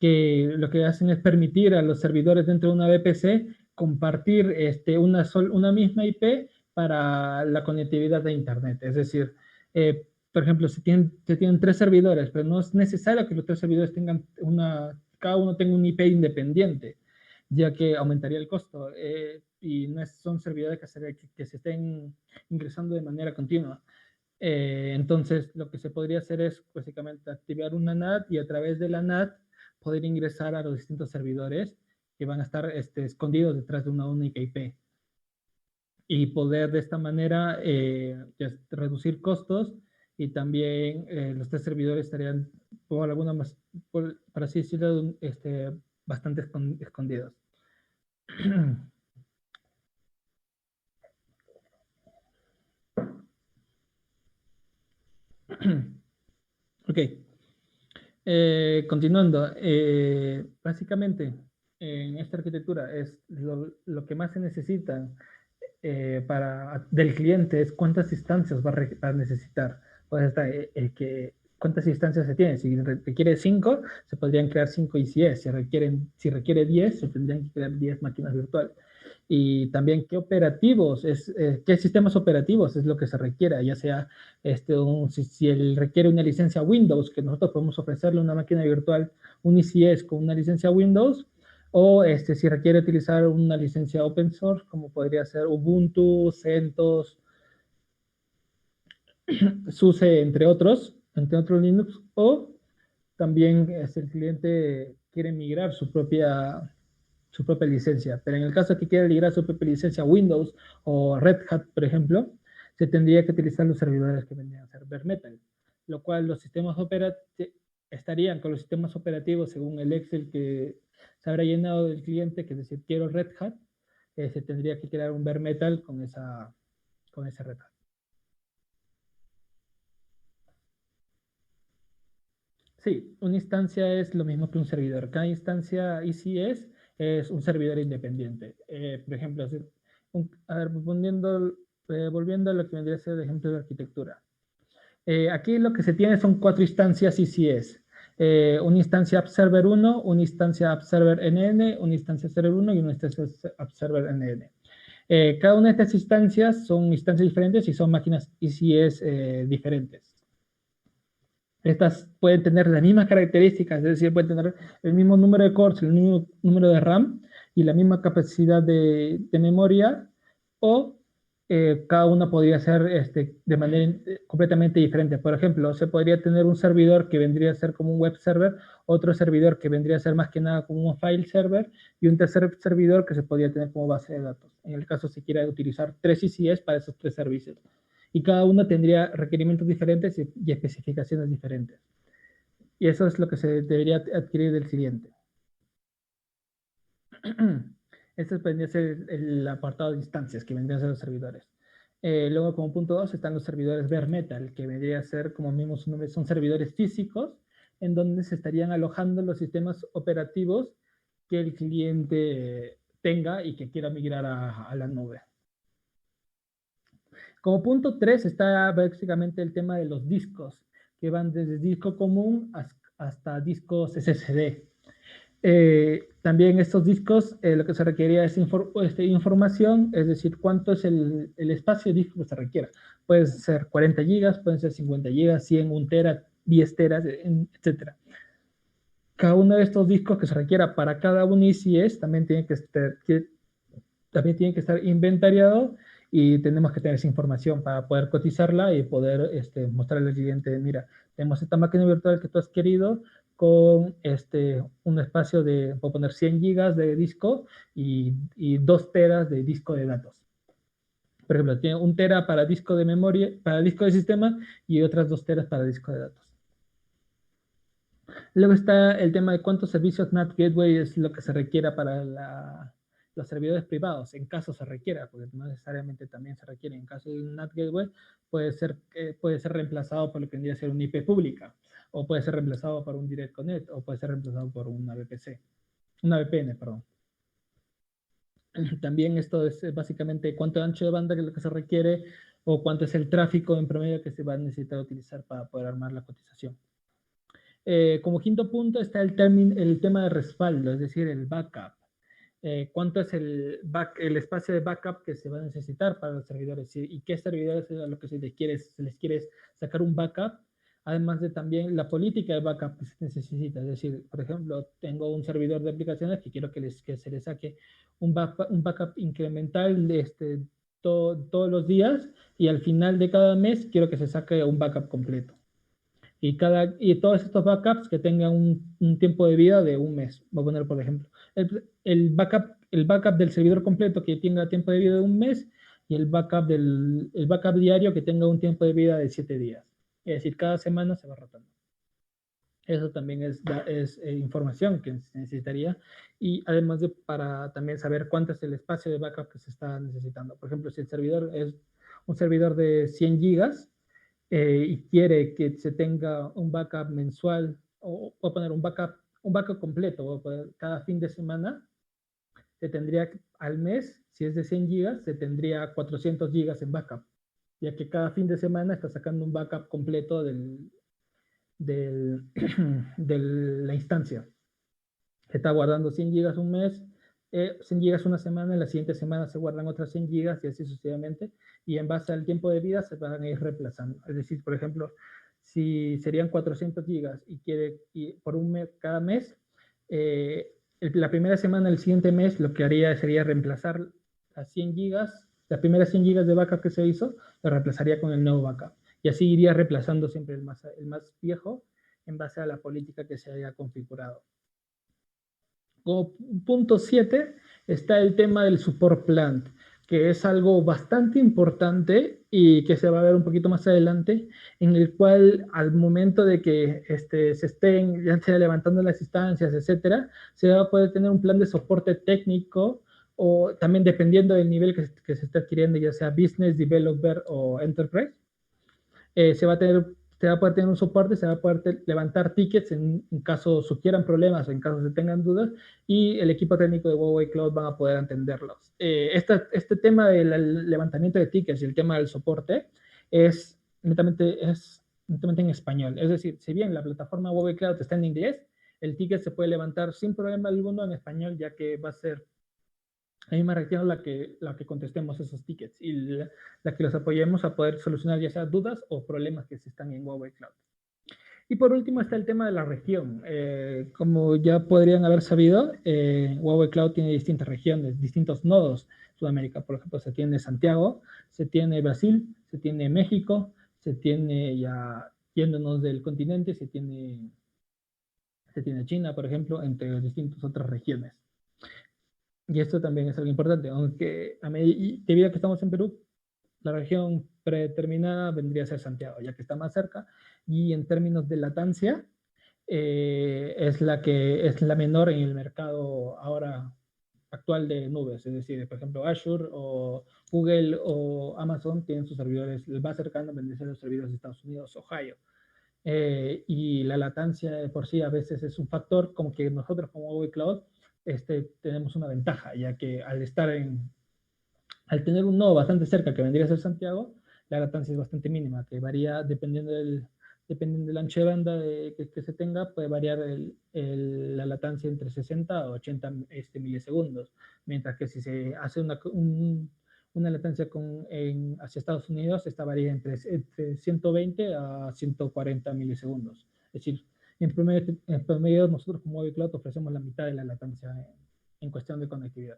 que lo que hacen es permitir a los servidores dentro de una VPC compartir una misma IP para la conectividad de Internet. Es decir, por ejemplo, se tienen tres servidores, pero no es necesario que los tres servidores tengan cada uno tenga un IP independiente, ya que aumentaría el costo. Y no son servidores que se estén ingresando de manera continua. Entonces, lo que se podría hacer es básicamente activar una NAT y a través de la NAT poder ingresar a los distintos servidores que van a estar escondidos detrás de una única IP. Y poder de esta manera reducir costos y también los tres servidores estarían, por alguna más, para así decirlo, bastante escondidos. Ok. Continuando, básicamente en esta arquitectura es lo que más se necesita del cliente es cuántas instancias va a necesitar. Pues está cuántas instancias se tienen. Si requiere 5, se podrían crear 5 ICS. Si requiere 10, se tendrían que crear 10 máquinas virtuales. Y también qué operativos, qué sistemas operativos es lo que se requiera, ya sea si él requiere una licencia Windows, que nosotros podemos ofrecerle una máquina virtual, un ICS con una licencia Windows, o si requiere utilizar una licencia open source, como podría ser Ubuntu, CentOS, SUSE, entre otros Linux, o también el cliente quiere migrar su propia licencia. Pero en el caso de que quiera migrar su propia licencia a Windows o Red Hat, por ejemplo, se tendría que utilizar los servidores que vendrían a ser bare metal, lo cual los sistemas operativos estarían con los sistemas operativos según el Excel que se habrá llenado del cliente, que es decir, quiero Red Hat, se tendría que crear un bare metal con ese Red Hat. Sí, una instancia es lo mismo que un servidor. Cada instancia ECS es un servidor independiente. Por ejemplo, a ver, volviendo a lo que vendría a ser el ejemplo de arquitectura. Aquí lo que se tiene son 4 instancias ECS. Una instancia App Server 1, una instancia App Server NN, una instancia Server 1 y una instancia App Server NN. Cada una de estas instancias son instancias diferentes y son máquinas ECS diferentes. Estas pueden tener las mismas características, es decir, pueden tener el mismo número de cores, el mismo número de RAM y la misma capacidad de memoria, o cada una podría ser de manera completamente diferente. Por ejemplo, se podría tener un servidor que vendría a ser como un web server, otro servidor que vendría a ser más que nada como un file server y un tercer servidor que se podría tener como base de datos. En el caso se quiera utilizar 3 ICS para esos 3 servicios. Y cada uno tendría requerimientos diferentes y especificaciones diferentes. Y eso es lo que se debería adquirir del cliente. Este vendría a ser el apartado de instancias que vendrían a ser los servidores. Luego, como punto 2, están los servidores bare metal, que vendría a ser, como mismo su nombre, son servidores físicos en donde se estarían alojando los sistemas operativos que el cliente tenga y que quiera migrar a la nube. Como punto 3 está básicamente el tema de los discos, que van desde disco común hasta discos SSD. También estos discos lo que se requería es información, es decir, cuánto es el espacio de disco que se requiera. Pueden ser 40 gigas, pueden ser 50 gigas, 100, 1 tera, 10 teras, etc. Cada uno de estos discos que se requiera para cada un ICS también tiene que estar inventariado y tenemos que tener esa información para poder cotizarla y poder mostrarle al cliente, mira, tenemos esta máquina virtual que tú has querido con un espacio de, puedo poner 100 gigas de disco y 2 teras de disco de datos. Por ejemplo, tiene 1 tera para disco de memoria, para disco de sistema y otras 2 teras para disco de datos. Luego está el tema de cuántos servicios NAT Gateway es lo que se requiera para los servidores privados, en caso se requiera, porque no necesariamente también se requiere, en caso de un NAT Gateway, puede ser reemplazado por lo que vendría a ser una IP pública, o puede ser reemplazado por un Direct Connect, o puede ser reemplazado por una VPC, una VPN, perdón. También esto es básicamente cuánto ancho de banda que es lo que se requiere, o cuánto es el tráfico en promedio que se va a necesitar utilizar para poder armar la cotización. Como quinto punto está el tema de respaldo, es decir, el backup. Cuánto es el espacio de backup que se va a necesitar para los servidores y qué servidores es a lo que se les quiere sacar un backup, además de también la política de backup que se necesita. Es decir, por ejemplo, tengo un servidor de aplicaciones que quiero que se le saque un backup incremental de todos los días, y al final de cada mes quiero que se saque un backup completo. Y todos estos backups que tengan un tiempo de vida de un mes. Voy a poner, por ejemplo, el backup del servidor completo que tenga tiempo de vida de un mes, y el backup diario que tenga un tiempo de vida de 7 días. Es decir, cada semana se va rotando. Eso también es información que se necesitaría, y además para también saber cuánto es el espacio de backup que se está necesitando. Por ejemplo, si el servidor es un servidor de 100 gigas, y quiere que se tenga un backup mensual, o poner un backup completo, o cada fin de semana, se tendría al mes, si es de 100 gigas, se tendría 400 gigas en backup, ya que cada fin de semana está sacando un backup completo de la instancia. Se está guardando 100 gigas un mes, 100 gigas una semana, en la siguiente semana se guardan otras 100 gigas y así sucesivamente, y en base al tiempo de vida se van a ir reemplazando. Es decir, por ejemplo, si serían 400 gigas y por un mes, cada mes, la primera semana del siguiente mes lo que haría sería reemplazar las 100 gigas, las primeras 100 gigas de backup que se hizo, lo reemplazaría con el nuevo backup. Y así iría reemplazando siempre el más viejo en base a la política que se haya configurado. Como punto 7 está el tema del support plan, que es algo bastante importante y que se va a ver un poquito más adelante, en el cual al momento de que se estén ya sea levantando las instancias, etcétera, se va a poder tener un plan de soporte técnico, o también dependiendo del nivel que se esté adquiriendo, ya sea Business, Developer o Enterprise, se va a poder tener un soporte, se va a poder levantar tickets en caso surgieran problemas o en caso se tengan dudas, y el equipo técnico de Huawei Cloud van a poder entenderlos. Este tema del levantamiento de tickets y el tema del soporte es netamente en español. Es decir, si bien la plataforma Huawei Cloud está en inglés, el ticket se puede levantar sin problema alguno en español, ya que va a ser la misma reacción la que contestemos esos tickets, y la que los apoyemos a poder solucionar ya sea dudas o problemas que existan en Huawei Cloud. Y por último está el tema de la región. Como ya podrían haber sabido, Huawei Cloud tiene distintas regiones, distintos nodos. Sudamérica, por ejemplo, se tiene Santiago, se tiene Brasil, se tiene México, se tiene, ya yéndonos del continente, se tiene China, por ejemplo, entre distintas otras regiones. Y esto también es algo importante, aunque debido a que estamos en Perú, la región predeterminada vendría a ser Santiago, ya que está más cerca, y en términos de latancia, es la menor en el mercado ahora actual de nubes. Es decir, por ejemplo, Azure o Google o Amazon tienen sus servidores, el más cercano vendría a ser los servidores de Estados Unidos, Ohio. Y la latancia de por sí a veces es un factor como que nosotros como Google Cloud tenemos una ventaja, ya que al tener un nodo bastante cerca que vendría a ser Santiago, la latancia es bastante mínima, que varía dependiendo del ancho de banda que se tenga, puede variar la latancia entre 60 a 80 milisegundos, mientras que si se hace una latancia hacia Estados Unidos, esta varía entre 120 a 140 milisegundos. Es decir, en promedio nosotros como Huawei Cloud ofrecemos la mitad de la latancia en cuestión de conectividad.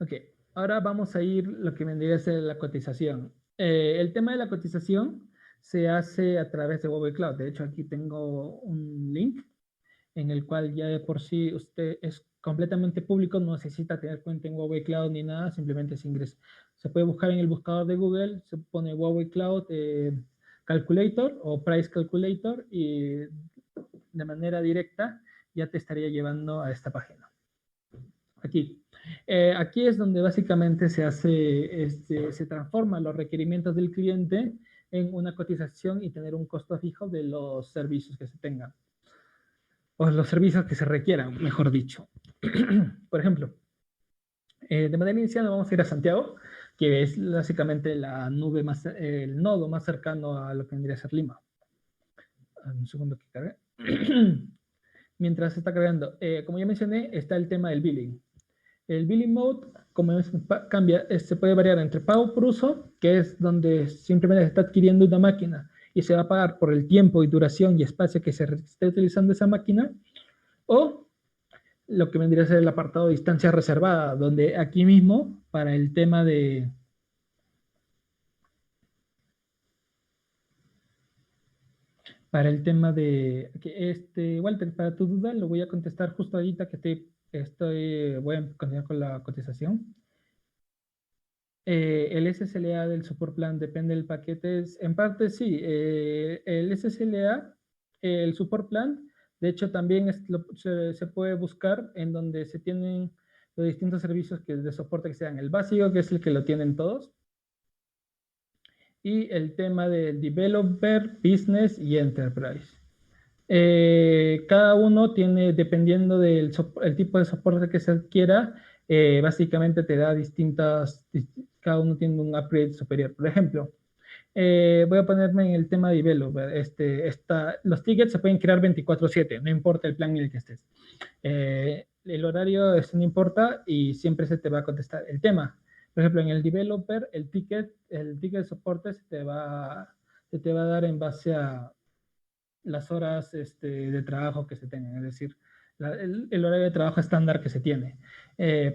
Ok, ahora vamos a ir lo que vendría a ser la cotización. El tema de la cotización se hace a través de Huawei Cloud. De hecho, aquí tengo un link en el cual ya de por sí usted es completamente público, no necesita tener cuenta en Huawei Cloud ni nada, simplemente se ingresa. Se puede buscar en el buscador de Google, se pone Huawei Cloud Calculator o Price Calculator, y de manera directa ya te estaría llevando a esta página. Aquí. Aquí es donde básicamente se hace, se transforman los requerimientos del cliente en una cotización y tener un costo fijo de los servicios que se tengan. O los servicios que se requieran, mejor dicho. Por ejemplo, de manera inicial vamos a ir a Santiago, que es básicamente la nube más, el nodo más cercano a lo que vendría a ser Lima. Un segundo que cargue. Mientras se está cargando, como ya mencioné, está el tema del billing. El billing mode, como es, cambia, se puede variar entre pago por uso, que es donde simplemente se está adquiriendo una máquina y se va a pagar por el tiempo y duración y espacio que se esté utilizando esa máquina, o lo que vendría a ser el apartado de instancia reservada, donde aquí mismo, para el tema de... Para el tema de... Walter, para tu duda, lo voy a contestar justo ahorita que voy a continuar con la cotización. El SSLA del support plan depende del paquete. En parte sí, el SSLA, el support plan, de hecho también se puede buscar en donde se tienen los distintos servicios de soporte que sean el básico, que es el que lo tienen todos, y el tema del developer, business y enterprise. Cada uno tiene, dependiendo del el tipo de soporte que se adquiera, básicamente te da cada uno tiene un upgrade superior. Por ejemplo, voy a ponerme en el tema de developer. Los tickets se pueden crear 24/7, no importa el plan en el que estés. El horario no importa y siempre se te va a contestar el tema. Por ejemplo, en el developer, el ticket de soporte se te va a dar en base a las horas de trabajo que se tengan, es decir, el horario de trabajo estándar que se tiene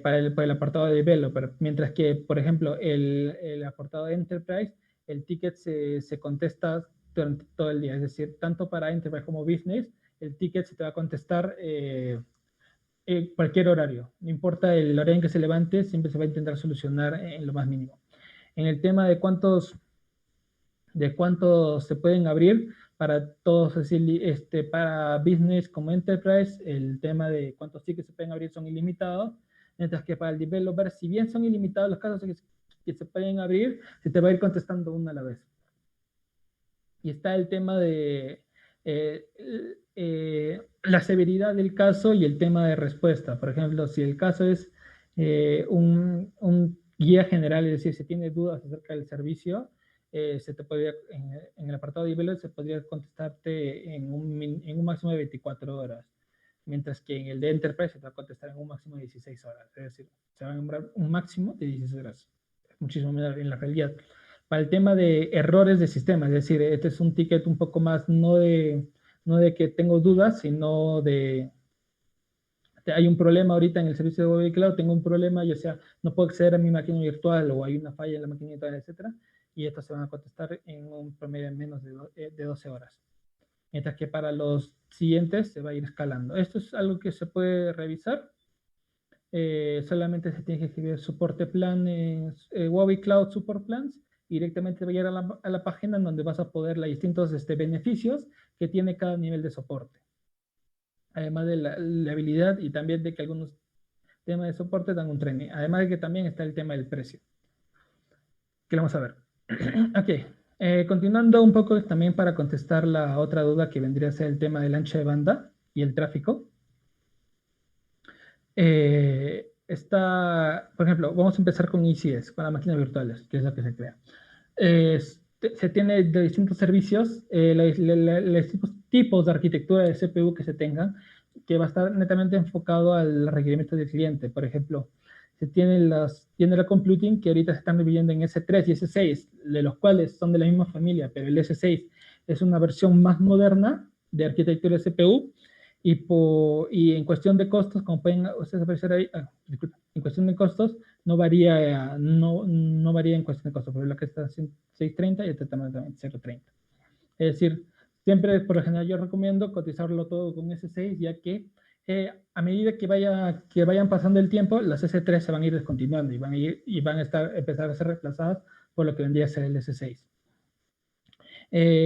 para el apartado de developer, mientras que, por ejemplo, el apartado de enterprise, el ticket se contesta durante todo el día, es decir, tanto para enterprise como business, el ticket se te va a contestar cualquier horario, no importa el horario en que se levante, siempre se va a intentar solucionar en lo más mínimo. En el tema de cuántos se pueden abrir, para todos, es decir, para business como enterprise, el tema de cuántos tickets se pueden abrir son ilimitados, mientras que para el developer, si bien son ilimitados los casos que se pueden abrir, se te va a ir contestando uno a la vez. Y está el tema de la severidad del caso y el tema de respuesta. Por ejemplo, si el caso es un guía general, es decir, si tienes dudas acerca del servicio, se te podría, en el apartado de developer se podría contestarte en un máximo de 24 horas, mientras que en el de Enterprise se te va a contestar en un máximo de 16 horas, es decir, se va a nombrar un máximo de 16 horas, muchísimo menos en la realidad. Para el tema de errores de sistema, es decir, este es un ticket un poco más no de que tengo dudas, sino de hay un problema ahorita en el servicio de Google Cloud, tengo un problema, ya sea no puedo acceder a mi máquina virtual o hay una falla en la máquina virtual, etcétera, y estos se van a contestar en un promedio de menos de 12 horas. Mientras que para los siguientes se va a ir escalando. Esto es algo que se puede revisar. Solamente se tiene que escribir soporte planes, Huawei Cloud Support Plans, y directamente va a llegar a la página en donde vas a poder los distintos beneficios que tiene cada nivel de soporte. Además de la habilidad y también de que algunos temas de soporte dan un training. Además de que también está el tema del precio. Que lo vamos a ver. Ok. Continuando un poco también para contestar la otra duda que vendría a ser el tema del ancho de banda y el tráfico. Por ejemplo, vamos a empezar con ECS, con las máquinas virtuales, que es la que se crea. Se tiene de distintos servicios, los tipos de arquitectura de CPU que se tengan, que va a estar netamente enfocado al requerimiento del cliente. Por ejemplo, se tiene General Computing, que ahorita se están dividiendo en S3 y S6, de los cuales son de la misma familia, pero el S6 es una versión más moderna de arquitectura de CPU, y en cuestión de costos, como pueden ustedes apreciar ahí, en cuestión de costos, no varía, no varía en cuestión de costos, por lo que está en 630 y este también 030. Es decir, siempre por lo general yo recomiendo cotizarlo todo con S6, ya que a medida que vayan pasando el tiempo, las S3 se van a ir descontinuando y van a empezar a ser reemplazadas por lo que vendría a ser el S6.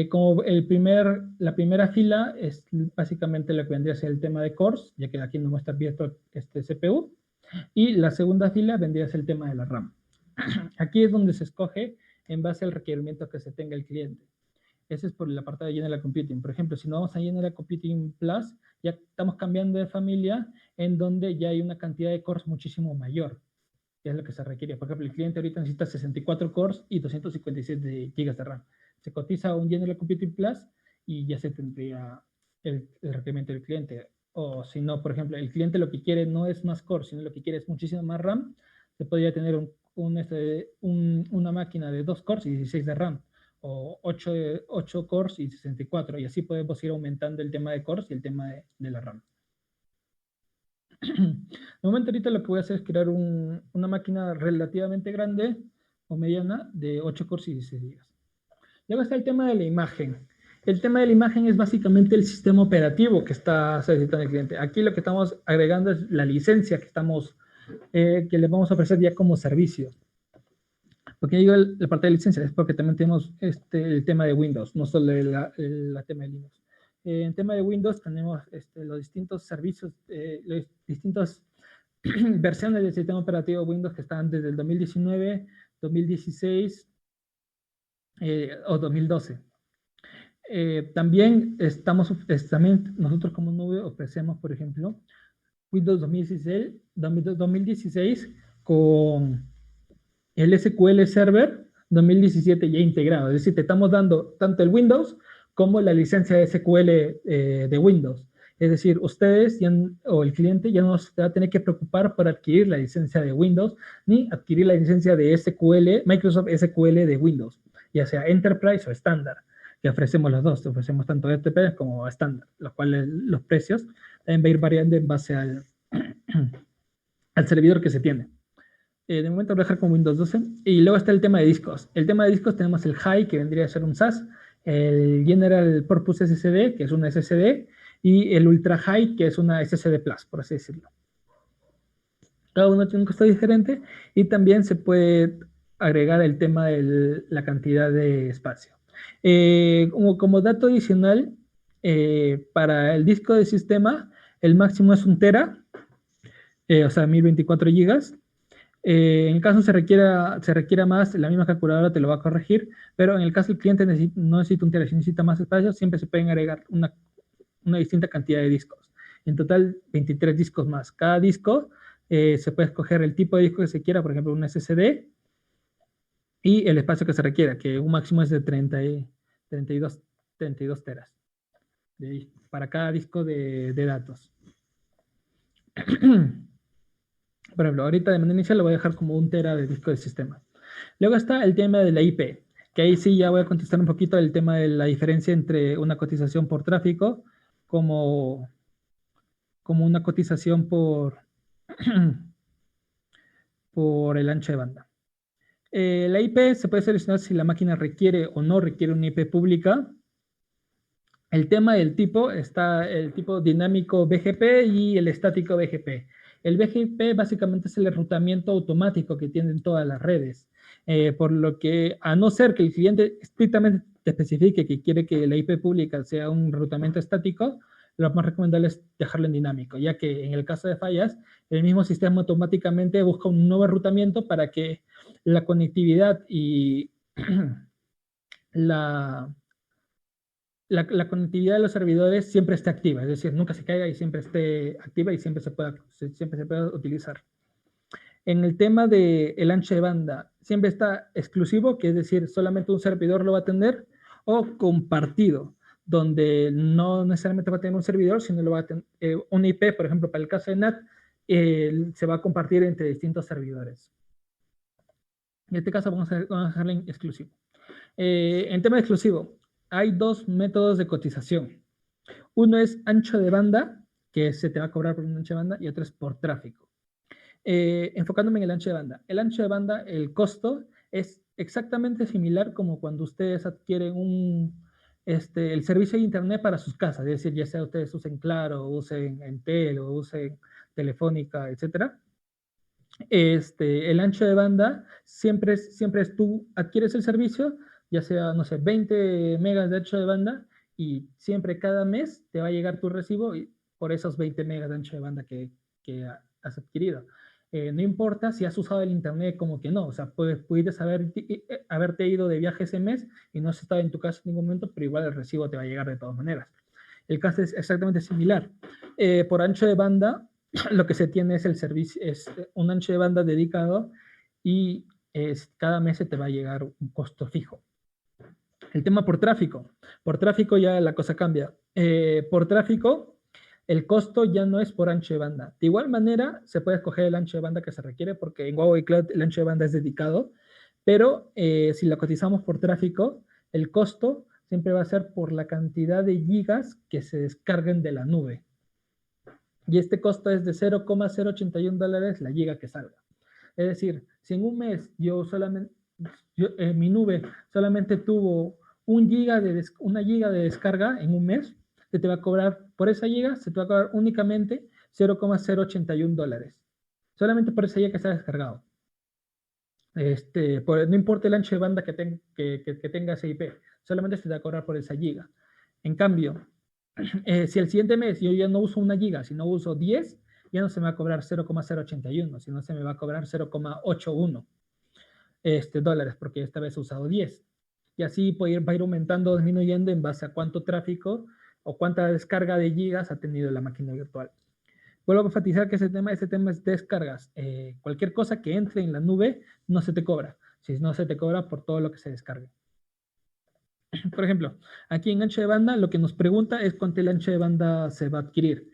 Como la primera fila es básicamente lo que vendría a ser el tema de cores, ya que aquí nos muestra abierto este CPU, y la segunda fila vendría a ser el tema de la RAM. Aquí es donde se escoge en base al requerimiento que se tenga el cliente. Ese es por el apartado de General Computing. Por ejemplo, si no vamos a General Computing Plus, ya estamos cambiando de familia en donde ya hay una cantidad de cores muchísimo mayor, que es lo que se requiere. Por ejemplo, el cliente ahorita necesita 64 cores y 257 GB de RAM. Se cotiza un General Computing Plus y ya se tendría el requerimiento del cliente. O si no, por ejemplo, el cliente lo que quiere no es más cores, sino lo que quiere es muchísimo más RAM, se podría tener una máquina de 2 cores y 16 de RAM, o 8 cores y 64, y así podemos ir aumentando el tema de cores y el tema de la RAM. De momento ahorita lo que voy a hacer es crear una máquina relativamente grande o mediana de 8 cores y 16 GB. Luego está el tema de la imagen. El tema de la imagen es básicamente el sistema operativo que está solicitando el cliente. Aquí lo que estamos agregando es la licencia que le vamos a ofrecer ya como servicio. Porque digo la parte de licencia es porque también tenemos el tema de Windows, no solo el tema de Linux. En tema de Windows tenemos los distintos servicios, las distintas versiones del sistema operativo Windows que están desde el 2019, 2016 o 2012. También nosotros como nube ofrecemos, por ejemplo, Windows 2016 con el SQL Server 2017 ya integrado. Es decir, te estamos dando tanto el Windows como la licencia de SQL de Windows. Es decir, ustedes o el cliente ya no se va a tener que preocupar por adquirir la licencia de Windows ni adquirir la licencia de SQL, Microsoft SQL de Windows, ya sea Enterprise o estándar, que ofrecemos los dos. Ofrecemos tanto Enterprise como estándar, los cuales los precios deben ir variando en base al servidor que se tiene. De momento voy a dejar con Windows 12. Y luego está el tema de discos. El tema de discos tenemos el High, que vendría a ser un SAS, el General Purpose SSD, que es una SSD, y el Ultra High, que es una SSD Plus, por así decirlo. Cada uno tiene un costo diferente y también se puede agregar el tema de la cantidad de espacio. Como dato adicional, para el disco de sistema, el máximo es 1 tera, o sea, 1024 gigas. En el caso se requiera más, la misma calculadora te lo va a corregir, pero en el caso el cliente no necesita 1 tera, si necesita más espacio, siempre se pueden agregar una distinta cantidad de discos. En total, 23 discos más. Cada disco se puede escoger el tipo de disco que se quiera, por ejemplo, un SSD, y el espacio que se requiera, que un máximo es de 32 teras para cada disco de datos. Por ejemplo, ahorita de manera inicial lo voy a dejar como 1 tera de disco de sistema. Luego está el tema de la IP, que ahí sí ya voy a contestar un poquito el tema de la diferencia entre una cotización por tráfico como una cotización por el ancho de banda. La IP se puede seleccionar si la máquina requiere o no requiere una IP pública. El tema del tipo está el tipo dinámico BGP y el estático BGP. El BGP básicamente es el enrutamiento automático que tienen todas las redes. Por lo que, a no ser que el cliente estrictamente te especifique que quiere que la IP pública sea un enrutamiento estático, lo más recomendable es dejarlo en dinámico, ya que en el caso de fallas, el mismo sistema automáticamente busca un nuevo enrutamiento para que la conectividad y la conectividad de los servidores siempre esté activa, es decir, nunca se caiga y siempre esté activa y siempre se pueda utilizar. En el tema del ancho de banda, siempre está exclusivo, que es decir, solamente un servidor lo va a tener, o compartido, donde no necesariamente va a tener un servidor, sino lo va a tener un IP, por ejemplo, para el caso de NAT, se va a compartir entre distintos servidores. En este caso vamos a dejarlo en exclusivo. En tema de exclusivo, hay 2 métodos de cotización. Uno es ancho de banda, que se te va a cobrar por un ancho de banda, y otro es por tráfico. Enfocándome en el ancho de banda. El ancho de banda, el costo es exactamente similar como cuando ustedes adquieren el servicio de internet para sus casas, es decir, ya sea ustedes usen Claro, usen Entel o usen Telefónica, etcétera. El ancho de banda siempre es tú adquieres el servicio, ya sea, no sé, 20 megas de ancho de banda, y siempre cada mes te va a llegar tu recibo por esos 20 megas de ancho de banda que has adquirido. No importa si has usado el internet como que no, o sea, pudieras haberte ido de viaje ese mes y no has estado en tu casa en ningún momento, pero igual el recibo te va a llegar de todas maneras. El caso es exactamente similar. Por ancho de banda, lo que se tiene es el servicio, es un ancho de banda dedicado, y cada mes se te va a llegar un costo fijo. El tema por tráfico ya la cosa cambia. Por tráfico, el costo ya no es por ancho de banda. De igual manera, se puede escoger el ancho de banda que se requiere, porque en Huawei Cloud el ancho de banda es dedicado, pero si la cotizamos por tráfico, el costo siempre va a ser por la cantidad de gigas que se descarguen de la nube. Y este costo es de $0,081 la giga que salga. Es decir, si en un mes mi nube solamente tuvo una giga de descarga en un mes, se te va a cobrar por esa giga, se te va a cobrar únicamente $0,081. Solamente por esa giga que se ha descargado. No importa el ancho de banda que tenga ese IP, solamente se te va a cobrar por esa giga. En cambio, si el siguiente mes yo ya no uso una giga, sino uso 10, ya no se me va a cobrar 0,081, sino se me va a cobrar 0,81 dólares, porque esta vez he usado 10. Y así va a ir aumentando o disminuyendo en base a cuánto tráfico o cuánta descarga de gigas ha tenido la máquina virtual. Vuelvo a enfatizar que ese tema es descargas. Cualquier cosa que entre en la nube no se te cobra. Si no, se te cobra por todo lo que se descargue. Por ejemplo, aquí en ancho de banda, lo que nos pregunta es cuánto el ancho de banda se va a adquirir.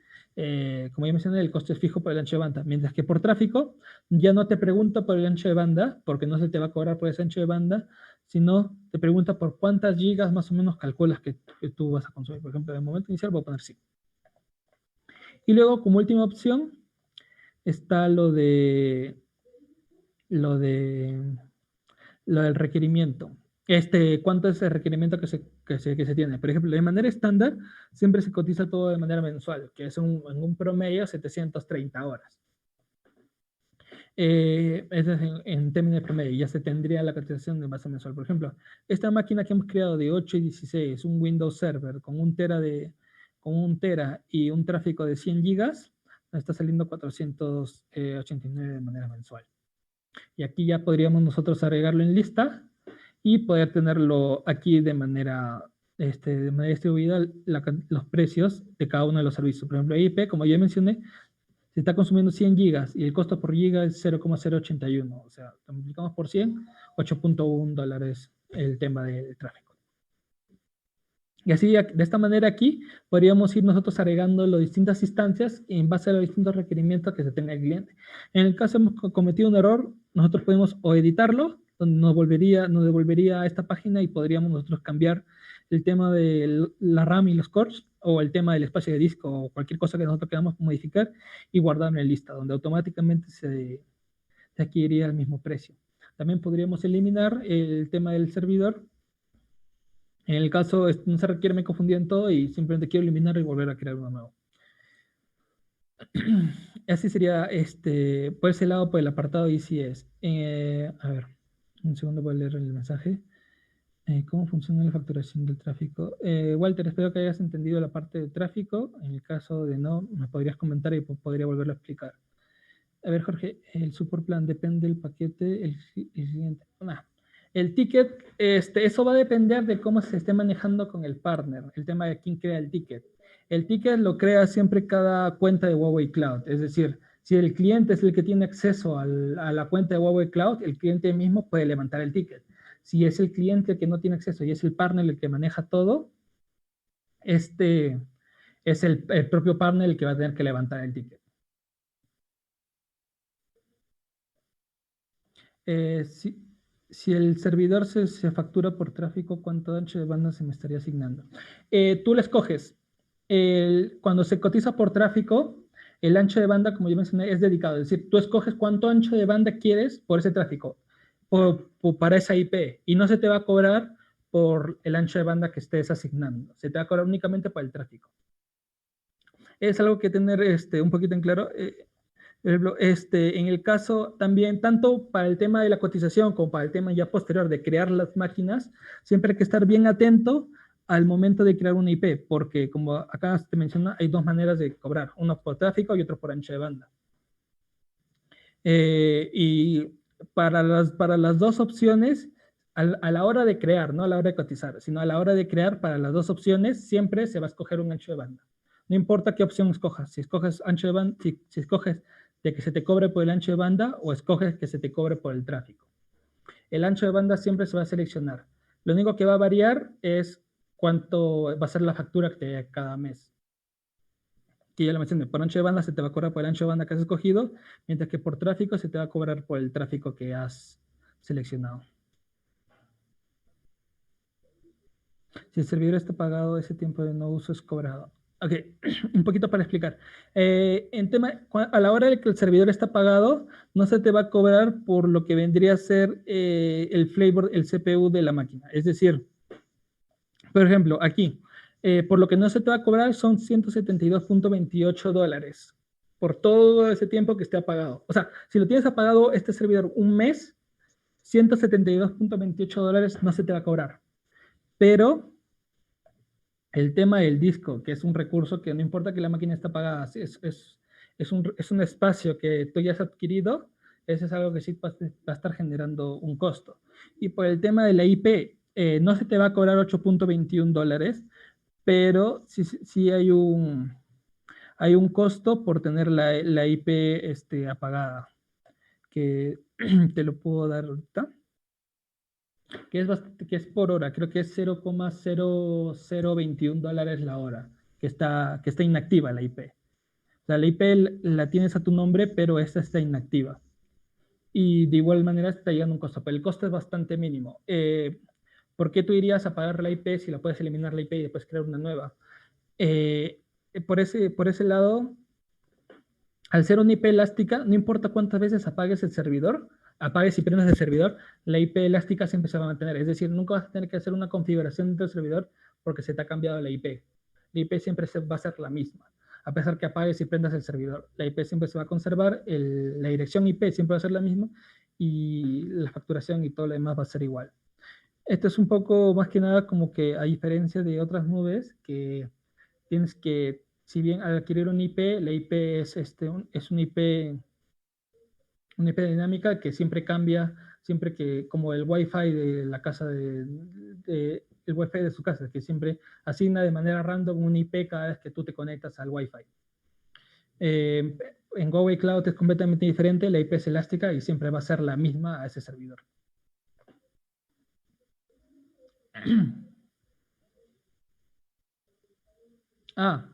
Como ya mencioné, el costo es fijo por el ancho de banda, mientras que por tráfico ya no te pregunta por el ancho de banda, porque no se te va a cobrar por ese ancho de banda, sino te pregunta por cuántas gigas más o menos calculas que tú vas a consumir. Por ejemplo, en el momento inicial voy a poner 5. Y luego, como última opción, está lo del requerimiento. ¿Cuánto es el requerimiento que se tiene? Por ejemplo, de manera estándar, siempre se cotiza todo de manera mensual, que es en un promedio 730 horas. Eso es en términos de promedio, ya se tendría la cotización de base mensual. Por ejemplo, esta máquina que hemos creado de 8 y 16, un Windows Server con un tera y un tráfico de 100 gigas, nos está saliendo 489 de manera mensual. Y aquí ya podríamos nosotros agregarlo en lista y poder tenerlo aquí de manera distribuida los precios de cada uno de los servicios. Por ejemplo, IP, como ya mencioné, se está consumiendo 100 gigas y el costo por giga es 0,081. O sea, lo multiplicamos por 100, $8.1 el tema del tráfico. Y así, de esta manera aquí, podríamos ir nosotros agregando las distintas instancias en base a los distintos requerimientos que se tenga el cliente. En el caso hemos cometido un error, nosotros podemos o editarlo, donde nos devolvería a esta página y podríamos nosotros cambiar el tema de la RAM y los cores, o el tema del espacio de disco, o cualquier cosa que nosotros queramos modificar y guardar en la lista, donde automáticamente se adquiriría el mismo precio. También podríamos eliminar el tema del servidor. En el caso, no se requiere, me confundí en todo y simplemente quiero eliminar y volver a crear uno nuevo. Así sería, por ese lado, por el apartado ICS. A ver, un segundo para leer el mensaje. ¿Cómo funciona la facturación del tráfico? Walter, espero que hayas entendido la parte de tráfico. En el caso de no, me podrías comentar y podría volverlo a explicar. A ver, Jorge, el support plan depende del paquete, el siguiente. El ticket, eso va a depender de cómo se esté manejando con el partner, el tema de quién crea el ticket. El ticket lo crea siempre cada cuenta de Huawei Cloud, es decir, si el cliente es el que tiene acceso a la cuenta de Huawei Cloud, el cliente mismo puede levantar el ticket. Si es el cliente que no tiene acceso y es el partner el que maneja todo, es el propio partner el que va a tener que levantar el ticket. Si el servidor se factura por tráfico, ¿cuánto ancho de banda se me estaría asignando? Tú le escoges. Cuando se cotiza por tráfico, el ancho de banda, como yo mencioné, es dedicado. Es decir, tú escoges cuánto ancho de banda quieres por ese tráfico, para esa IP, y no se te va a cobrar por el ancho de banda que estés asignando. Se te va a cobrar únicamente para el tráfico. Es algo que tener un poquito en claro. En el caso también, tanto para el tema de la cotización como para el tema ya posterior de crear las máquinas, siempre hay que estar bien atento al momento de crear una IP, porque como acá te menciona, hay dos maneras de cobrar, uno por tráfico y otro por ancho de banda. Y para las dos opciones, a la hora de crear, no a la hora de cotizar, sino a la hora de crear, para las dos opciones, siempre se va a escoger un ancho de banda. No importa qué opción escojas, si escoges ancho de banda, si escoges de que se te cobre por el ancho de banda o escoges que se te cobre por el tráfico. El ancho de banda siempre se va a seleccionar. Lo único que va a variar es cuánto va a ser la factura que te dé cada mes. Que ya lo mencioné, por ancho de banda se te va a cobrar por el ancho de banda que has escogido, mientras que por tráfico se te va a cobrar por el tráfico que has seleccionado. Si el servidor está pagado, ese tiempo de no uso es cobrado. Ok, un poquito para explicar. A la hora de que el servidor está pagado, no se te va a cobrar por lo que vendría a ser el flavor, el CPU de la máquina. Es decir, por ejemplo, aquí, por lo que no se te va a cobrar son $172.28 por todo ese tiempo que esté apagado. O sea, si lo tienes apagado este servidor un mes, $172.28 no se te va a cobrar. Pero el tema del disco, que es un recurso que no importa que la máquina esté apagada, es un espacio que tú ya has adquirido, eso es algo que sí va a estar generando un costo. Y por el tema de la IP, no se te va a cobrar $8.21, pero sí hay un costo por tener la IP apagada, que te lo puedo dar ahorita, que es por hora, creo que es $0.0021 la hora, que está inactiva la IP. O sea, la IP la tienes a tu nombre, pero esta está inactiva. Y de igual manera está llegando un costo, pero el costo es bastante mínimo. ¿Por qué tú irías a pagar la IP si la puedes eliminar la IP y después crear una nueva? Eh, por ese lado, al ser una IP elástica, no importa cuántas veces apagues el servidor, apagues y prendas el servidor, la IP elástica siempre se va a mantener. Es decir, nunca vas a tener que hacer una configuración del servidor porque se te ha cambiado la IP. La IP siempre va a ser la misma. A pesar que apagues y prendas el servidor, la IP siempre se va a conservar, la dirección IP siempre va a ser la misma y la facturación y todo lo demás va a ser igual. Esto es un poco más que nada como que a diferencia de otras nubes que tienes que, si bien al adquirir un IP, la IP es una IP dinámica que siempre cambia, siempre que, como el Wi-Fi de la casa el Wi-Fi de su casa, que siempre asigna de manera random un IP cada vez que tú te conectas al Wi-Fi. En Huawei Cloud es completamente diferente, la IP es elástica y siempre va a ser la misma a ese servidor. Ah,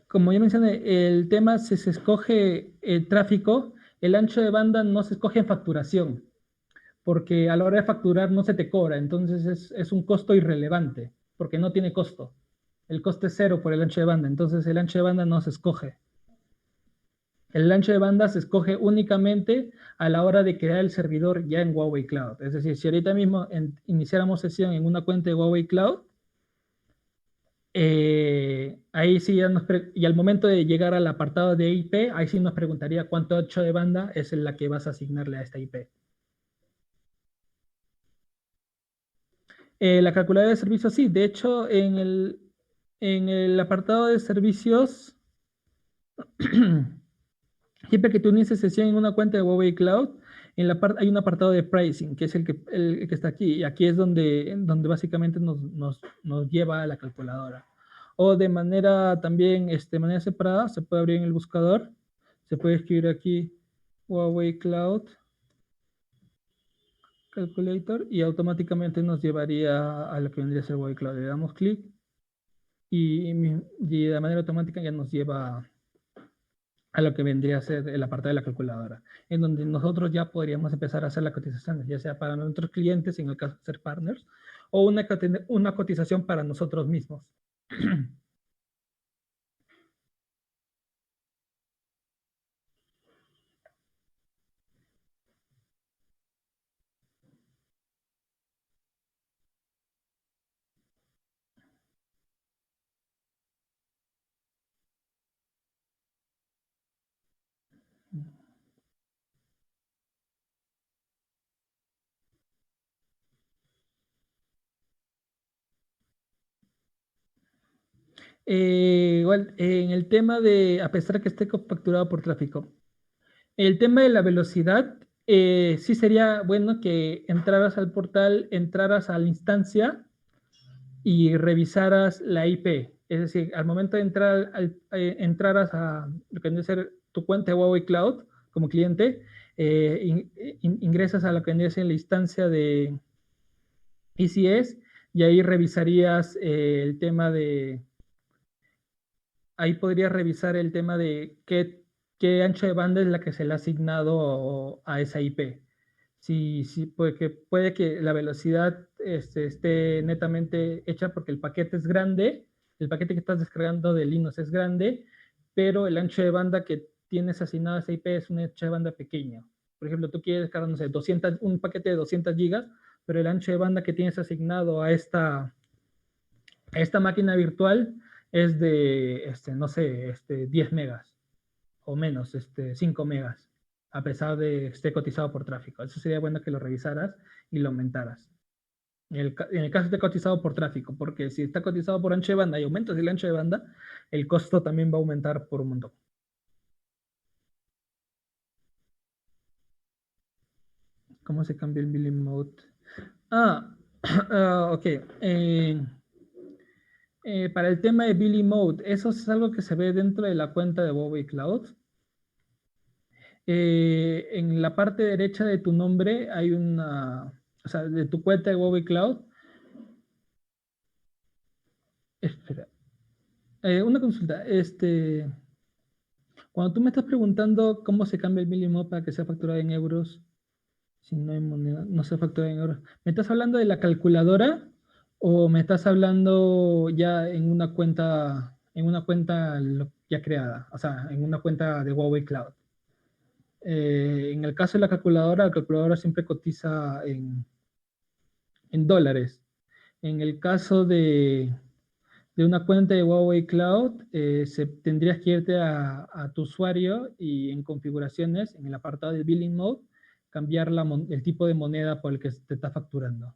como ya mencioné, el tema si se escoge el tráfico, el ancho de banda no se escoge en facturación, porque a la hora de facturar no se te cobra, entonces es un costo irrelevante, porque no tiene costo. El coste es cero por el ancho de banda, entonces el ancho de banda no se escoge. El ancho de banda se escoge únicamente a la hora de crear el servidor ya en Huawei Cloud. Es decir, si ahorita mismo iniciáramos sesión en una cuenta de Huawei Cloud, ahí sí y al momento de llegar al apartado de IP, ahí sí nos preguntaría cuánto ancho de banda es la que vas a asignarle a esta IP. La calculadora de servicios, sí. De hecho, en el apartado de servicios, siempre que tú inicies sesión en una cuenta de Huawei Cloud, hay un apartado de pricing, que es el que está aquí. Y aquí es donde básicamente nos lleva a la calculadora. O de manera también, manera separada, se puede abrir en el buscador. Se puede escribir aquí Huawei Cloud Calculator y automáticamente nos llevaría a lo que vendría a ser Huawei Cloud. Le damos clic y de manera automática ya nos lleva a lo que vendría a ser el apartado de la calculadora, en donde nosotros ya podríamos empezar a hacer la cotización, ya sea para nuestros clientes, en el caso de ser partners, o una cotización para nosotros mismos. Igual, en el tema de, a pesar de que esté facturado por tráfico, el tema de la velocidad, sí sería bueno que entraras al portal, entraras a la instancia y revisaras la IP. Es decir, al momento de entrar, entraras a lo que debe ser tu cuenta de Huawei Cloud como cliente, ingresas a lo que debe ser la instancia de ECS y ahí revisarías el tema de, ahí podrías revisar el tema de qué ancho de banda es la que se le ha asignado a esa IP. Sí, puede que la velocidad esté netamente hecha porque el paquete es grande, el paquete que estás descargando de Linux es grande, pero el ancho de banda que tienes asignado a esa IP es un ancho de banda pequeño. Por ejemplo, tú quieres descargar, no sé, un paquete de 200 gigas, pero el ancho de banda que tienes asignado a esta máquina virtual es de, no sé, 10 megas o menos, 5 megas, a pesar de que esté cotizado por tráfico. Eso sería bueno que lo revisaras y lo aumentaras. En el caso esté cotizado por tráfico, porque si está cotizado por ancho de banda y aumentas el ancho de banda, el costo también va a aumentar por un montón. ¿Cómo se cambia el billing mode? Ah, ok. Para el tema de billing mode, eso es algo que se ve dentro de la cuenta de Huawei Cloud. En la parte derecha de tu nombre hay una, o sea, de tu cuenta de Huawei Cloud. Espera, una consulta. Cuando tú me estás preguntando cómo se cambia el mínimo para que sea facturado en euros, si no hay moneda, no se factura en euros, ¿me estás hablando de la calculadora o me estás hablando ya en una cuenta ya creada, o sea, en una cuenta de Huawei Cloud? En el caso de la calculadora siempre cotiza en dólares. En el caso de una cuenta de Huawei Cloud, tendrías que irte a tu usuario y en configuraciones, en el apartado de Billing Mode, cambiar el tipo de moneda por el que te está facturando.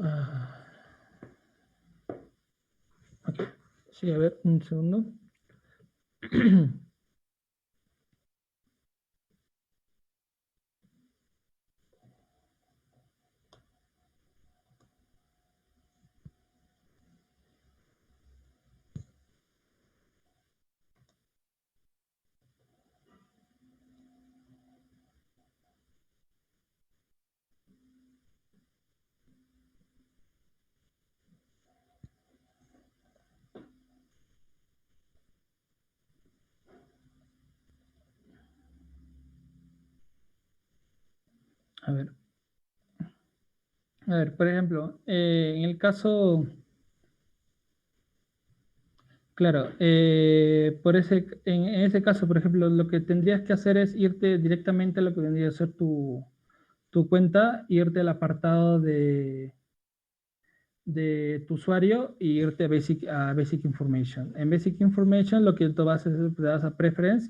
Ah, ok, sí, a ver, un segundo. A ver, por ejemplo, en el caso, claro, en ese caso, por ejemplo, lo que tendrías que hacer es irte directamente a lo que vendría a ser tu cuenta, irte al apartado de tu usuario y irte a Basic Information. En Basic Information lo que tú vas a hacer, te das a Preference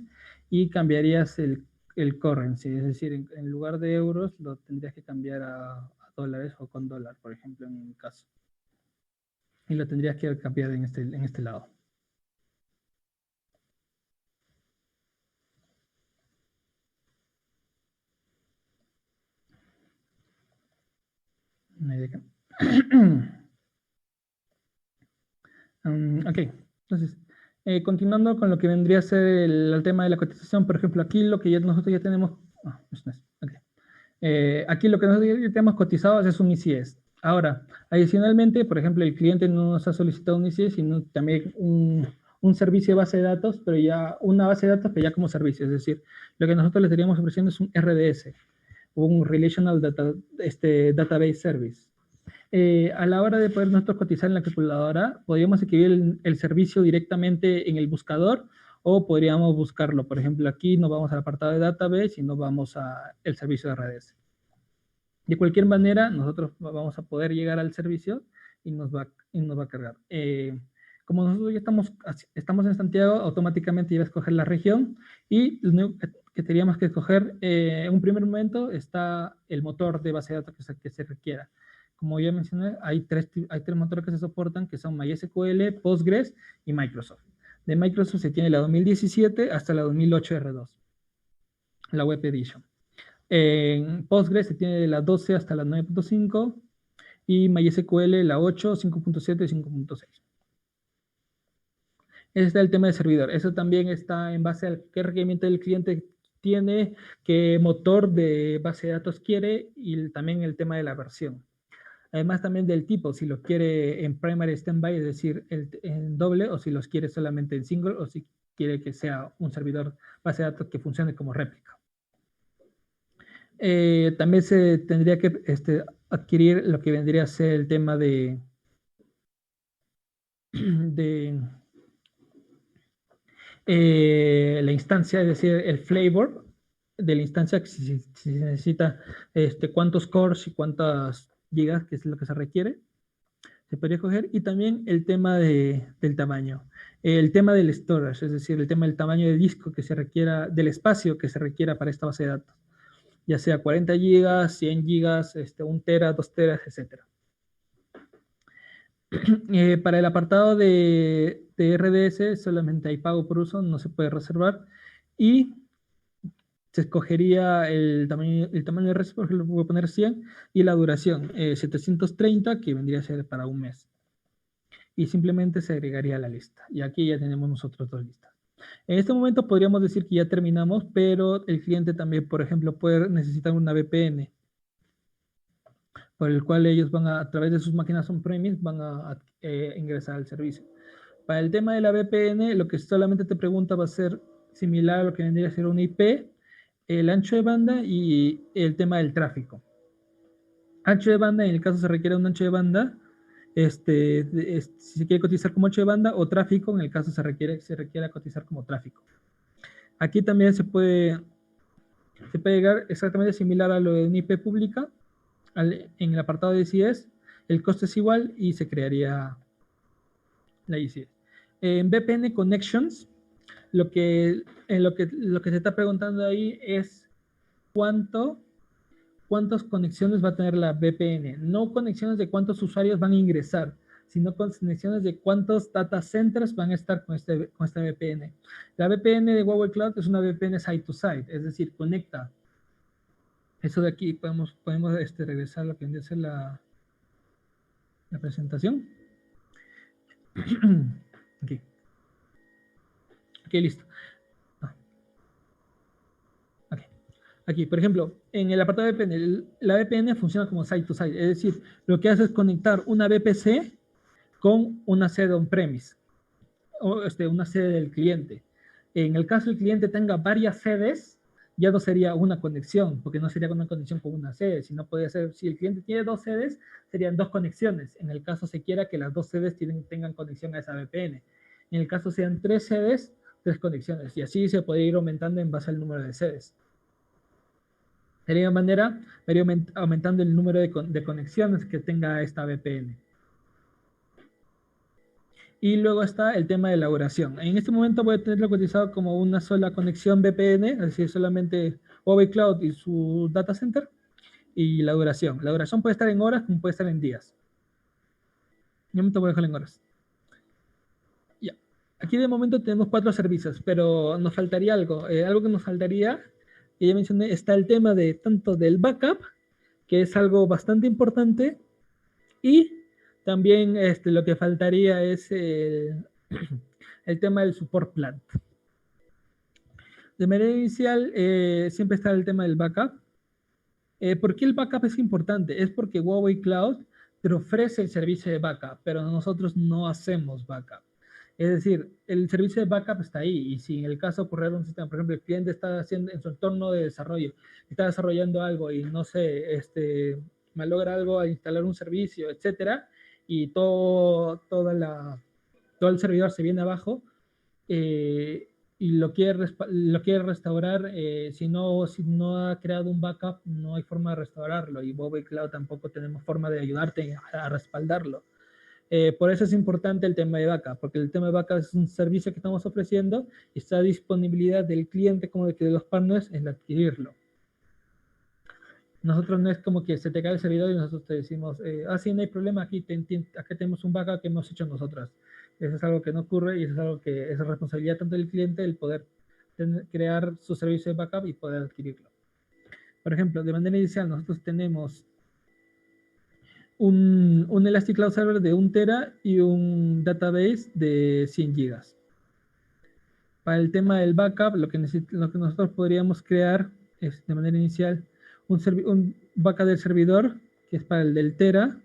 y cambiarías el currency, es decir, en lugar de euros lo tendrías que cambiar a dólares o con dólar, por ejemplo, en mi caso. Y lo tendrías que cambiar en este lado. Ok, entonces, continuando con lo que vendría a ser el tema de la cotización, por ejemplo, aquí lo que nosotros ya tenemos, okay. Aquí lo que nosotros ya tenemos cotizado es un ICS. Ahora, adicionalmente, por ejemplo, el cliente no nos ha solicitado un ICS, sino también un servicio de base de datos, pero ya una base de datos, pero ya como servicio, es decir, lo que nosotros le estaríamos ofreciendo es un RDS, un Relational Database Service. A la hora de poder nosotros cotizar en la calculadora, podríamos escribir el servicio directamente en el buscador o podríamos buscarlo. Por ejemplo, aquí nos vamos al apartado de database y nos vamos al servicio de redes. De cualquier manera, nosotros vamos a poder llegar al servicio y nos va a cargar. Como nosotros ya estamos en Santiago, automáticamente iba a escoger la región y lo único que teníamos que escoger en un primer momento está el motor de base de datos que se requiera. Como ya mencioné, hay tres motores que se soportan, que son MySQL, Postgres y Microsoft. De Microsoft se tiene la 2017 hasta la 2008 R2, la Web Edition. En Postgres se tiene de la 12 hasta la 9.5 y MySQL la 8, 5.7 y 5.6. Ese está el tema del servidor. Eso también está en base a qué requerimiento el cliente tiene, qué motor de base de datos quiere y también el tema de la versión. Además también del tipo, si lo quiere en primary standby, es decir, en doble, o si los quiere solamente en single, o si quiere que sea un servidor base de datos que funcione como réplica. También se tendría que adquirir lo que vendría a ser el tema de la instancia, es decir, el flavor de la instancia, que si se necesita cuántos cores y cuántas gigas, que es lo que se requiere, se podría coger. Y también el tema del tamaño. El tema del storage, es decir, el tema del tamaño de disco que se requiera, del espacio que se requiera para esta base de datos. Ya sea 40 gigas, 100 gigas, 1 tera, 2 teras, etc. Para el apartado de RDS solamente hay pago por uso, no se puede reservar. Y se escogería el tamaño de RDS, por ejemplo, voy a poner 100, y la duración, 730, que vendría a ser para un mes. Y simplemente se agregaría a la lista. Y aquí ya tenemos nosotros dos listas. En este momento podríamos decir que ya terminamos, pero el cliente también, por ejemplo, puede necesitar una VPN, por el cual ellos van a través de sus máquinas on-premise, van a ingresar al servicio. Para el tema de la VPN, lo que solamente te pregunta va a ser similar a lo que vendría a ser una IP, el ancho de banda y el tema del tráfico. Ancho de banda, en el caso se requiere un ancho de banda, si se quiere cotizar como ancho de banda, o tráfico, en el caso se requiere cotizar como tráfico. Aquí también se puede llegar exactamente similar a lo de una IP pública. En el apartado de ICS, el costo es igual y se crearía la ICS. En VPN Connections, lo que se está preguntando ahí es cuántas conexiones va a tener la VPN. No conexiones de cuántos usuarios van a ingresar, sino conexiones de cuántos data centers van a estar con esta VPN. La VPN de Huawei Cloud es una VPN site-to-site, es decir, conecta. Eso de aquí podemos regresar a lo que viene a ser la presentación. Aquí. Ok, listo. Aquí, por ejemplo, en el apartado de VPN, la VPN funciona como site-to-site, es decir, lo que hace es conectar una VPC con una sede on-premise, o una sede del cliente. En el caso del cliente tenga varias sedes, ya no sería una conexión, porque no sería una conexión con una sede, sino podría ser, si el cliente tiene dos sedes, serían dos conexiones. En el caso se quiera que las dos sedes tengan conexión a esa VPN. En el caso sean tres sedes, tres conexiones, y así se puede ir aumentando en base al número de sedes. De la misma manera, iría aumentando el número de conexiones que tenga esta VPN. Y luego está el tema de la duración. En este momento voy a tenerlo cotizado como una sola conexión VPN, es decir, solamente Huawei Cloud y su data center. Y la duración. La duración puede estar en horas como puede estar en días. Yo me voy a dejar en horas. Ya. Aquí de momento tenemos 4 servicios, pero nos faltaría algo. Algo que nos faltaría, que ya mencioné, está el tema de tanto del backup, que es algo bastante importante, y también lo que faltaría es el tema del support plant. De manera inicial, siempre está el tema del backup. ¿Por qué el backup es importante? Es porque Huawei Cloud te ofrece el servicio de backup, pero nosotros no hacemos backup. Es decir, el servicio de backup está ahí, y si en el caso ocurriera un sistema, por ejemplo, el cliente está haciendo en su entorno de desarrollo, está desarrollando algo y no sé, malogra algo al instalar un servicio, etcétera, y todo el servidor se viene abajo, y lo quiere restaurar, si no ha creado un backup, no hay forma de restaurarlo, y Huawei Cloud tampoco tenemos forma de ayudarte a respaldarlo. Por eso es importante el tema de backup, porque el tema de backup es un servicio que estamos ofreciendo y está a disponibilidad del cliente como de los partners en adquirirlo. Nosotros no es como que se te cae el servidor y nosotros te decimos, sí, no hay problema, aquí tenemos un backup que hemos hecho nosotros. Eso es algo que no ocurre y eso es algo que es responsabilidad tanto del cliente el poder crear su servicio de backup y poder adquirirlo. Por ejemplo, de manera inicial nosotros tenemos un Elastic Cloud Server de 1 tera y un database de 100 gigas. Para el tema del backup, lo que nosotros podríamos crear es de manera inicial un backup del servidor, que es para el del tera,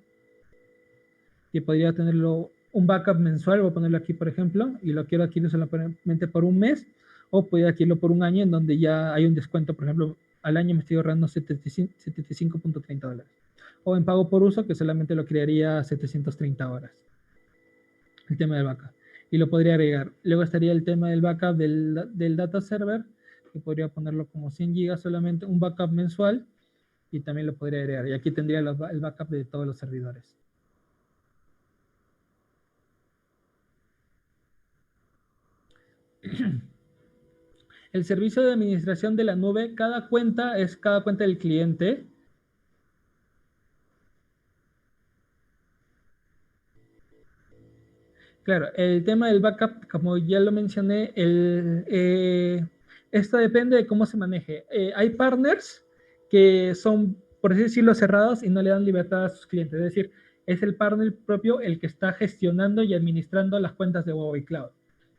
que podría tenerlo un backup mensual, voy a ponerlo aquí por ejemplo, y lo quiero adquirir solamente por un mes, o podría adquirirlo por un año en donde ya hay un descuento, por ejemplo, al año me estoy ahorrando 75.30 dólares. O en pago por uso, que solamente lo crearía 730 horas. El tema del backup. Y lo podría agregar. Luego estaría el tema del backup del data server, que podría ponerlo como 100 gigas solamente, un backup mensual, y también lo podría agregar. Y aquí tendría el backup de todos los servidores. El servicio de administración de la nube, cada cuenta es cada cuenta del cliente. Claro, el tema del backup, como ya lo mencioné, esto depende de cómo se maneje. Hay partners que son, por así decirlo, cerrados y no le dan libertad a sus clientes. Es decir, es el partner propio el que está gestionando y administrando las cuentas de Huawei Cloud.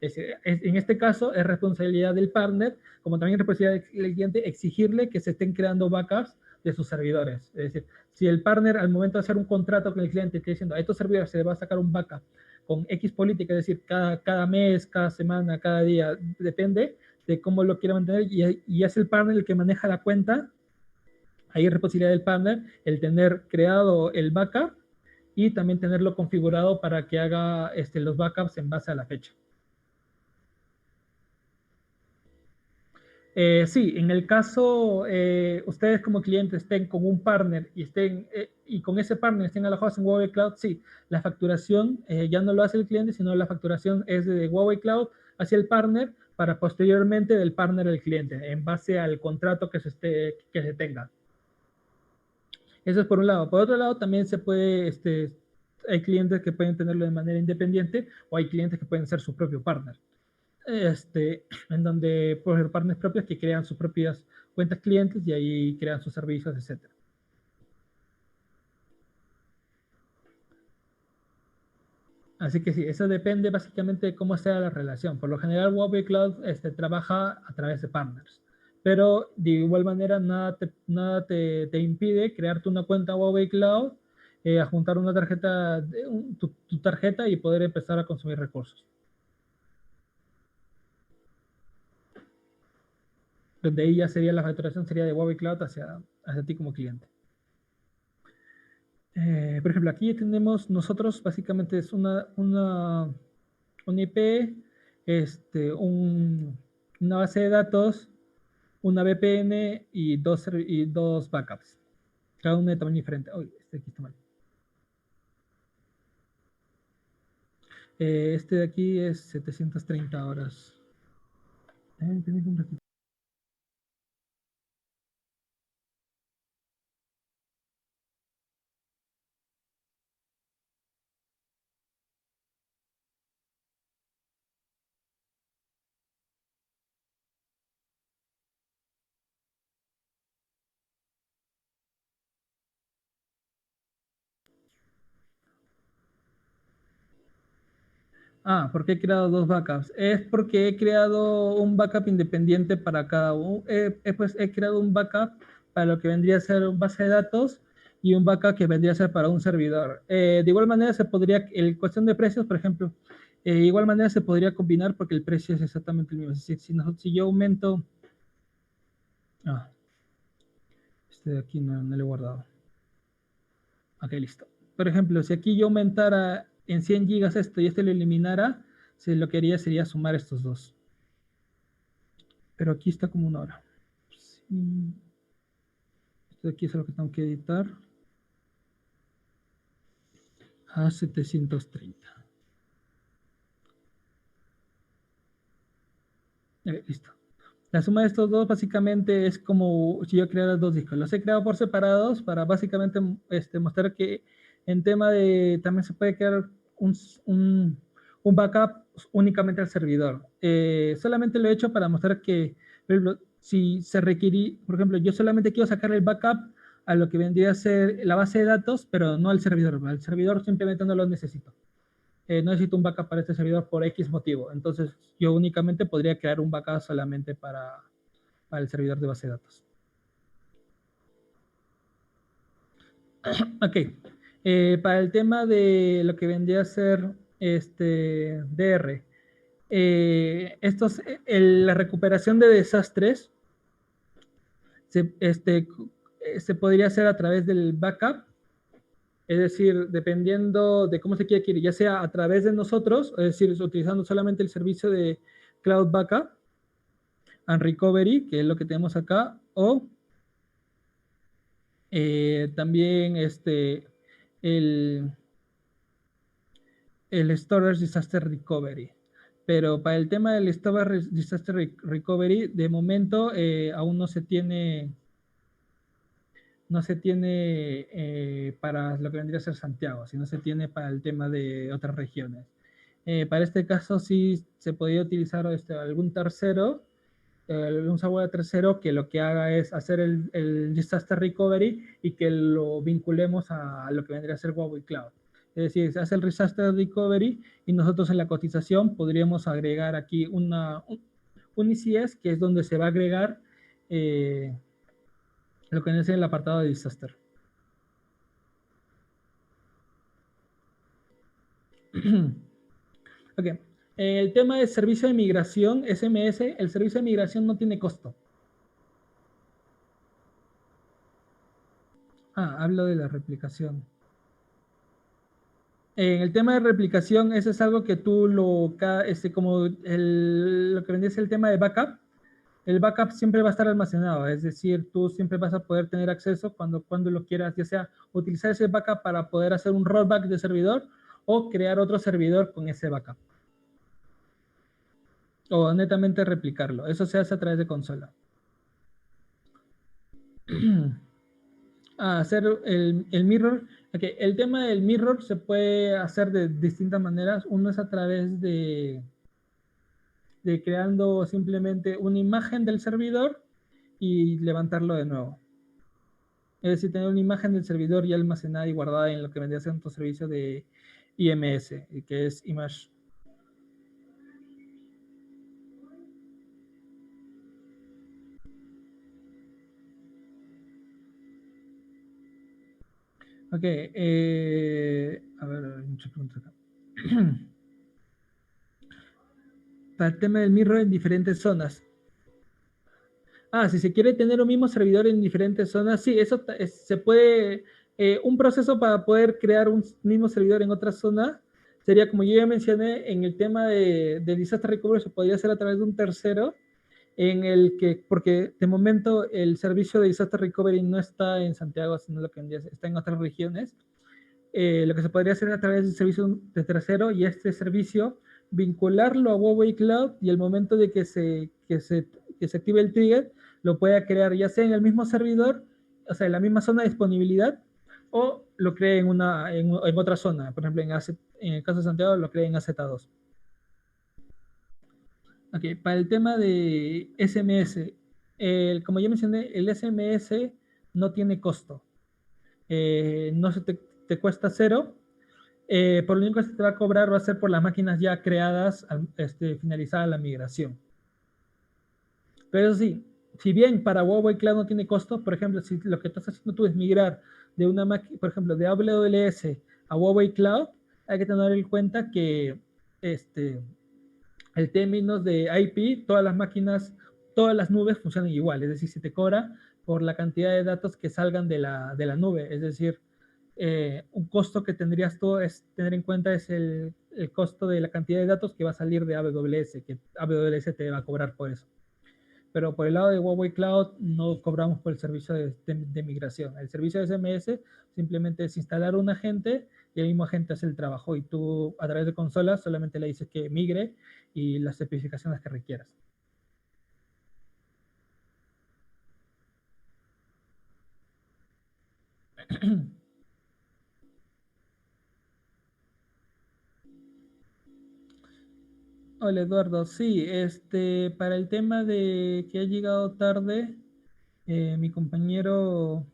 Es decir, en este caso es responsabilidad del partner, como también es responsabilidad del cliente, exigirle que se estén creando backups de sus servidores. Es decir, si el partner al momento de hacer un contrato con el cliente está diciendo a estos servidores se les va a sacar un backup con X política, es decir, cada mes, cada semana, cada día, depende de cómo lo quiera mantener y es el partner el que maneja la cuenta. Ahí es responsabilidad del partner el tener creado el backup y también tenerlo configurado para que haga los backups en base a la fecha. Sí, en el caso ustedes como clientes estén con un partner y con ese partner estén alojados en Huawei Cloud, sí, la facturación ya no lo hace el cliente, sino la facturación es de Huawei Cloud hacia el partner para posteriormente del partner al cliente, en base al contrato que se tenga. Eso es por un lado. Por otro lado, también se puede, hay clientes que pueden tenerlo de manera independiente o hay clientes que pueden ser su propio partner. En donde por partners propios que crean sus propias cuentas clientes y ahí crean sus servicios, etc. Así que sí, eso depende básicamente de cómo sea la relación. Por lo general, Huawei Cloud trabaja a través de partners. Pero de igual manera, nada te impide crearte una cuenta Huawei Cloud, adjuntar una tarjeta, tu tarjeta y poder empezar a consumir recursos. Donde ahí ya sería la facturación sería de Huawei Cloud hacia ti como cliente. Por ejemplo, aquí tenemos nosotros, básicamente es una IP, una base de datos, una VPN y dos backups. Cada uno de tamaño diferente. Uy, aquí está mal. Este de aquí es 730 horas. Un ratito. ¿Por qué he creado dos backups? Es porque he creado un backup independiente para cada uno. Pues he creado un backup para lo que vendría a ser un base de datos y un backup que vendría a ser para un servidor. De igual manera se podría, en cuestión de precios, por ejemplo, de igual manera se podría combinar porque el precio es exactamente el mismo. Es decir, si yo aumento... este de aquí no lo he guardado. Ok, listo. Por ejemplo, si aquí yo aumentara en 100 gigas esto y este lo eliminara, lo que haría sería sumar estos dos. Pero aquí está como una hora. Sí. Esto de aquí es lo que tengo que editar. a 730. Listo. La suma de estos dos básicamente es como si yo creara dos discos. Los he creado por separados para básicamente mostrar que en tema de también se puede crear un, un, un backup únicamente al servidor. Solamente lo he hecho para mostrar que, por ejemplo, si se requiere, por ejemplo, yo solamente quiero sacar el backup a lo que vendría a ser la base de datos, pero no al servidor. Al servidor simplemente no lo necesito. No necesito un backup para este servidor por X motivo. Entonces, yo únicamente podría crear un backup solamente para el servidor de base de datos. Ok. Para el tema de lo que vendría a ser DR, la recuperación de desastres se podría hacer a través del backup, es decir, dependiendo de cómo se quiere ir, ya sea a través de nosotros, es decir, utilizando solamente el servicio de Cloud Backup and Recovery, que es lo que tenemos acá, o también el, el Storage Disaster Recovery. Pero para el tema del Storage Disaster Recovery, de momento aún no se tiene para lo que vendría a ser Santiago, sino se tiene para el tema de otras regiones. Para este caso sí se podría utilizar algún tercero, un software tercero que lo que haga es hacer el disaster recovery y que lo vinculemos a lo que vendría a ser Huawei Cloud. Es decir, se hace el disaster recovery y nosotros en la cotización podríamos agregar aquí un ICS, que es donde se va a agregar lo que es el apartado de disaster. Ok. El tema del servicio de migración, SMS, el servicio de migración no tiene costo. Hablo de la replicación. En el tema de replicación, eso es algo que tú como lo que vendría es el tema de backup. El backup siempre va a estar almacenado, es decir, tú siempre vas a poder tener acceso cuando lo quieras, ya sea utilizar ese backup para poder hacer un rollback de servidor o crear otro servidor con ese backup. O netamente replicarlo. Eso se hace a través de consola. Hacer el mirror. Okay. El tema del mirror se puede hacer de distintas maneras. Uno es a través de creando simplemente una imagen del servidor y levantarlo de nuevo. Es decir, tener una imagen del servidor ya almacenada y guardada en lo que vendría a ser tu servicio de IMS, que es Image. Ok, a ver, hay muchas preguntas acá. Para el tema del mirror en diferentes zonas. Si se quiere tener un mismo servidor en diferentes zonas, sí, eso se puede, un proceso para poder crear un mismo servidor en otra zona sería, como yo ya mencioné, en el tema de Disaster Recovery se podría hacer a través de un tercero, en el que, porque de momento el servicio de Disaster Recovery no está en Santiago, sino lo que está en otras regiones. Lo que se podría hacer a través del servicio de tercero y este servicio vincularlo a Huawei Cloud y el momento de que se active el trigger, lo pueda crear ya sea en el mismo servidor, o sea, en la misma zona de disponibilidad, o lo cree en otra zona. Por ejemplo, en el caso de Santiago, lo cree en AZ2. Ok, para el tema de SMS, como ya mencioné, el SMS no tiene costo. No se te cuesta cero. Por lo único que se te va a cobrar va a ser por las máquinas ya creadas, finalizada la migración. Pero sí, si bien para Huawei Cloud no tiene costo, por ejemplo, si lo que estás haciendo tú es migrar de una máquina, por ejemplo, de AWS a Huawei Cloud, hay que tener en cuenta que el términos de IP, todas las máquinas, todas las nubes funcionan igual, es decir, si te cobra por la cantidad de datos que salgan de la nube, es decir, un costo que tendrías tú es tener en cuenta es el costo de la cantidad de datos que va a salir de AWS, que AWS te va a cobrar por eso. Pero por el lado de Huawei Cloud no cobramos por el servicio de migración. El servicio de SMS simplemente es instalar un agente y el mismo agente hace el trabajo y tú a través de consolas solamente le dices que migre y las especificaciones que requieras. Hola Eduardo, sí, para el tema de que ha llegado tarde, mi compañero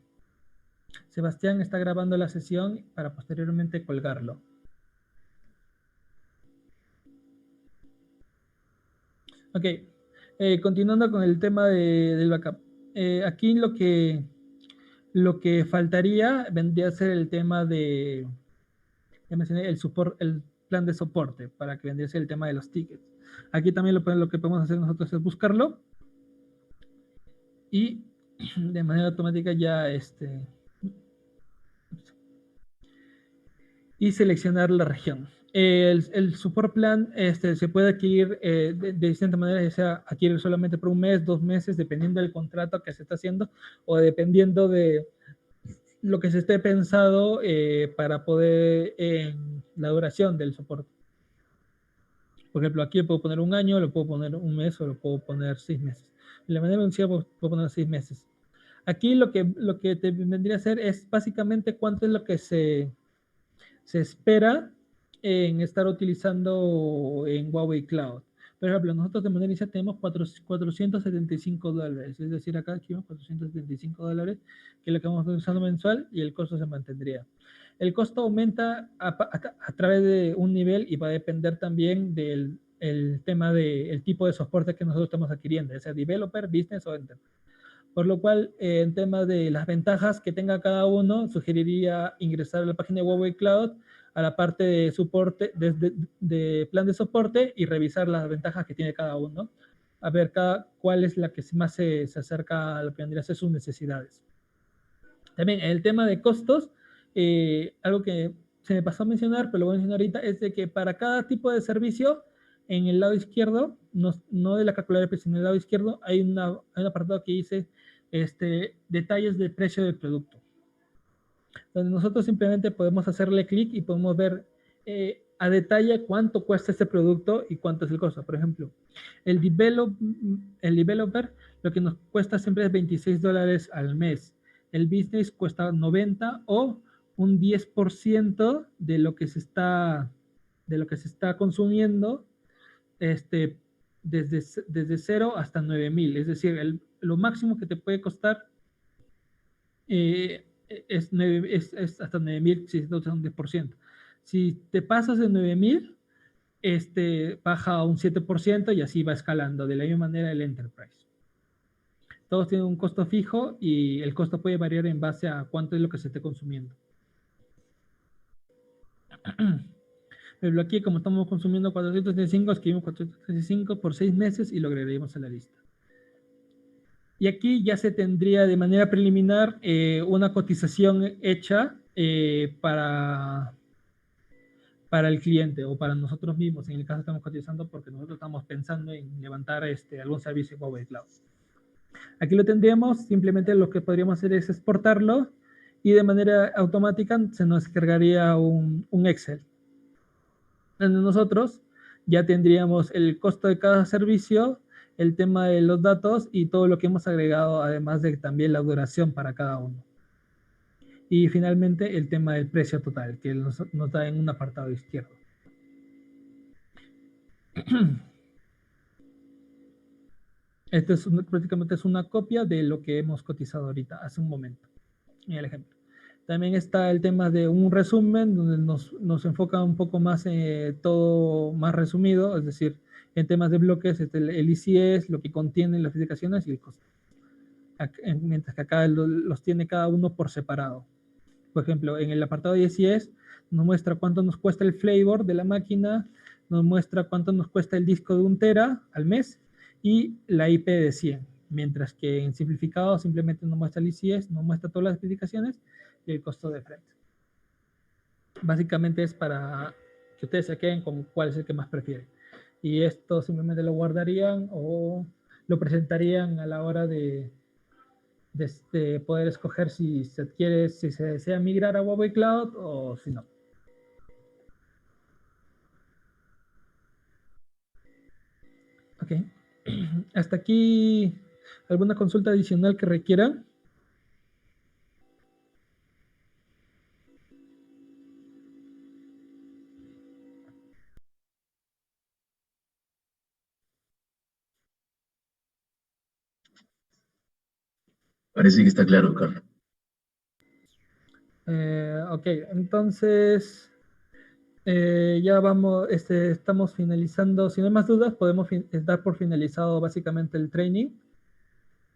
Sebastián está grabando la sesión para posteriormente colgarlo. Ok, continuando con el tema del backup. Aquí lo que faltaría vendría a ser el tema de, ya mencioné, el plan de soporte para que vendría a ser el tema de los tickets. Aquí también lo que podemos hacer nosotros es buscarlo y de manera automática ya y seleccionar la región. El support plan se puede adquirir de distintas maneras, ya sea adquirir solamente por un mes, 2 meses, dependiendo del contrato que se está haciendo o dependiendo de lo que se esté pensado para poder la duración del soporte. Por ejemplo, aquí puedo poner un año, lo puedo poner un mes o lo puedo poner 6 meses. De la manera vencida puedo poner 6 meses. Aquí lo que te vendría a hacer es básicamente cuánto es lo que se espera en estar utilizando en Huawei Cloud. Por ejemplo, nosotros de manera inicial tenemos $475, es decir, acá aquí $475, que es lo que vamos usando mensual y el costo se mantendría. El costo aumenta a través de un nivel y va a depender también del el tema del tipo de soporte que nosotros estamos adquiriendo, ya sea developer, business o enterprise. Por lo cual, en tema de las ventajas que tenga cada uno, sugeriría ingresar a la página de Huawei Cloud, a la parte de soporte, de plan de soporte y revisar las ventajas que tiene cada uno, a ver cuál es la que más se acerca a lo que vendría a ser sus necesidades. También el tema de costos, algo que se me pasó a mencionar, pero lo voy a mencionar ahorita, es de que para cada tipo de servicio, en el lado izquierdo, no de la calculadora, pero sino en el lado izquierdo, hay un apartado que dice detalles del precio del producto. Donde nosotros simplemente podemos hacerle clic y podemos ver a detalle cuánto cuesta este producto y cuánto es el costo. Por ejemplo, el developer lo que nos cuesta siempre es $26 al mes. El business cuesta 90 o un 10% de lo que se está consumiendo desde 0 hasta 9,000. Es decir, lo máximo que te puede costar es hasta 9,000 si estás usando un 10%. Si te pasas de 9,000, baja a un 7% y así va escalando. De la misma manera el Enterprise. Todos tienen un costo fijo y el costo puede variar en base a cuánto es lo que se esté consumiendo. Pero aquí, como estamos consumiendo 435, escribimos 435 por 6 meses y lo agregaremos a la lista. Y aquí ya se tendría de manera preliminar una cotización hecha para el cliente o para nosotros mismos. En el caso estamos cotizando porque nosotros estamos pensando en levantar algún servicio Huawei Cloud. Aquí lo tendríamos, simplemente lo que podríamos hacer es exportarlo y de manera automática se nos cargaría un Excel. Entonces nosotros ya tendríamos el costo de cada servicio, el tema de los datos y todo lo que hemos agregado, además de también la duración para cada uno. Y finalmente el tema del precio total, que nos da en un apartado izquierdo. Prácticamente es una copia de lo que hemos cotizado ahorita, hace un momento, en el ejemplo. También está el tema de un resumen, donde nos enfoca un poco más todo más resumido, es decir, en temas de bloques, el ICS, lo que contiene las especificaciones y el costo. Mientras que acá los tiene cada uno por separado. Por ejemplo, en el apartado de ICS nos muestra cuánto nos cuesta el flavor de la máquina, nos muestra cuánto nos cuesta el disco de 1 tera al mes y la IP de 100. Mientras que en simplificado simplemente nos muestra el ICS, nos muestra todas las especificaciones y el costo de frente. Básicamente es para que ustedes se queden con cuál es el que más prefieren. Y esto simplemente lo guardarían o lo presentarían a la hora de poder escoger si se desea migrar a Huawei Cloud o si no. Ok. Hasta aquí, ¿alguna consulta adicional que requiera? Parece que está claro, Carlos. Ok, entonces ya vamos, estamos finalizando. Si no hay más dudas, podemos dar por finalizado básicamente el training.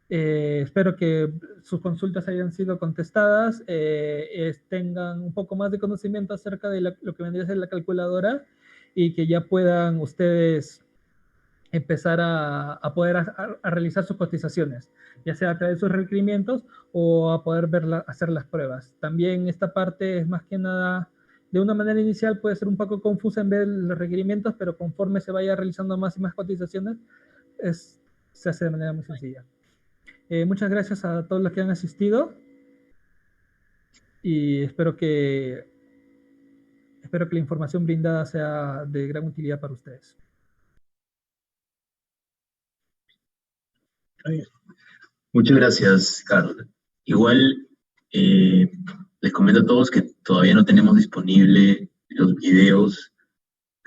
Espero que sus consultas hayan sido contestadas, tengan un poco más de conocimiento acerca de lo que vendría a ser la calculadora y que ya puedan ustedes empezar a poder a realizar sus cotizaciones, ya sea a través de sus requerimientos o a poder hacer las pruebas. También esta parte es más que nada, de una manera inicial puede ser un poco confusa en ver los requerimientos, pero conforme se vaya realizando más y más cotizaciones, se hace de manera muy sencilla. Muchas gracias a todos los que han asistido y espero que la información brindada sea de gran utilidad para ustedes. Muchas gracias, Carlos. Igual, eh, les comento a todos que todavía no tenemos disponible los videos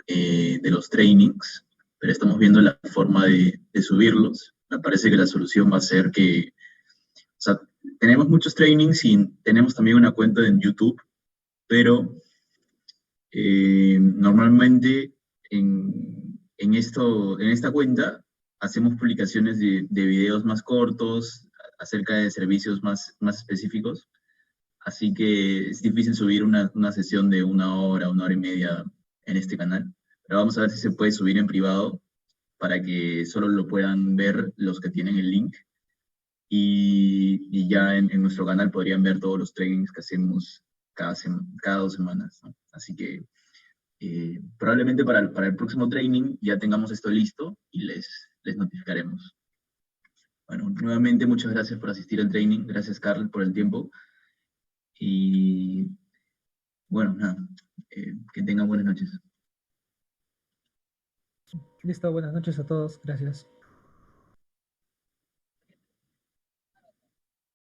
de los trainings, pero estamos viendo la forma de subirlos. Me parece que la solución va a ser que, o sea, tenemos muchos trainings y tenemos también una cuenta en YouTube, pero normalmente en esta cuenta hacemos publicaciones de videos más cortos acerca de servicios más específicos, así que es difícil subir una sesión de una hora y media en este canal, pero vamos a ver si se puede subir en privado para que solo lo puedan ver los que tienen el link y ya en nuestro canal podrían ver todos los trainings que hacemos cada 2 semanas, ¿no? Así que probablemente para el próximo training ya tengamos esto listo y les notificaremos. Bueno, nuevamente muchas gracias por asistir al training. Gracias, Carl, por el tiempo. Y bueno, nada, que tengan buenas noches. Listo, buenas noches a todos. Gracias.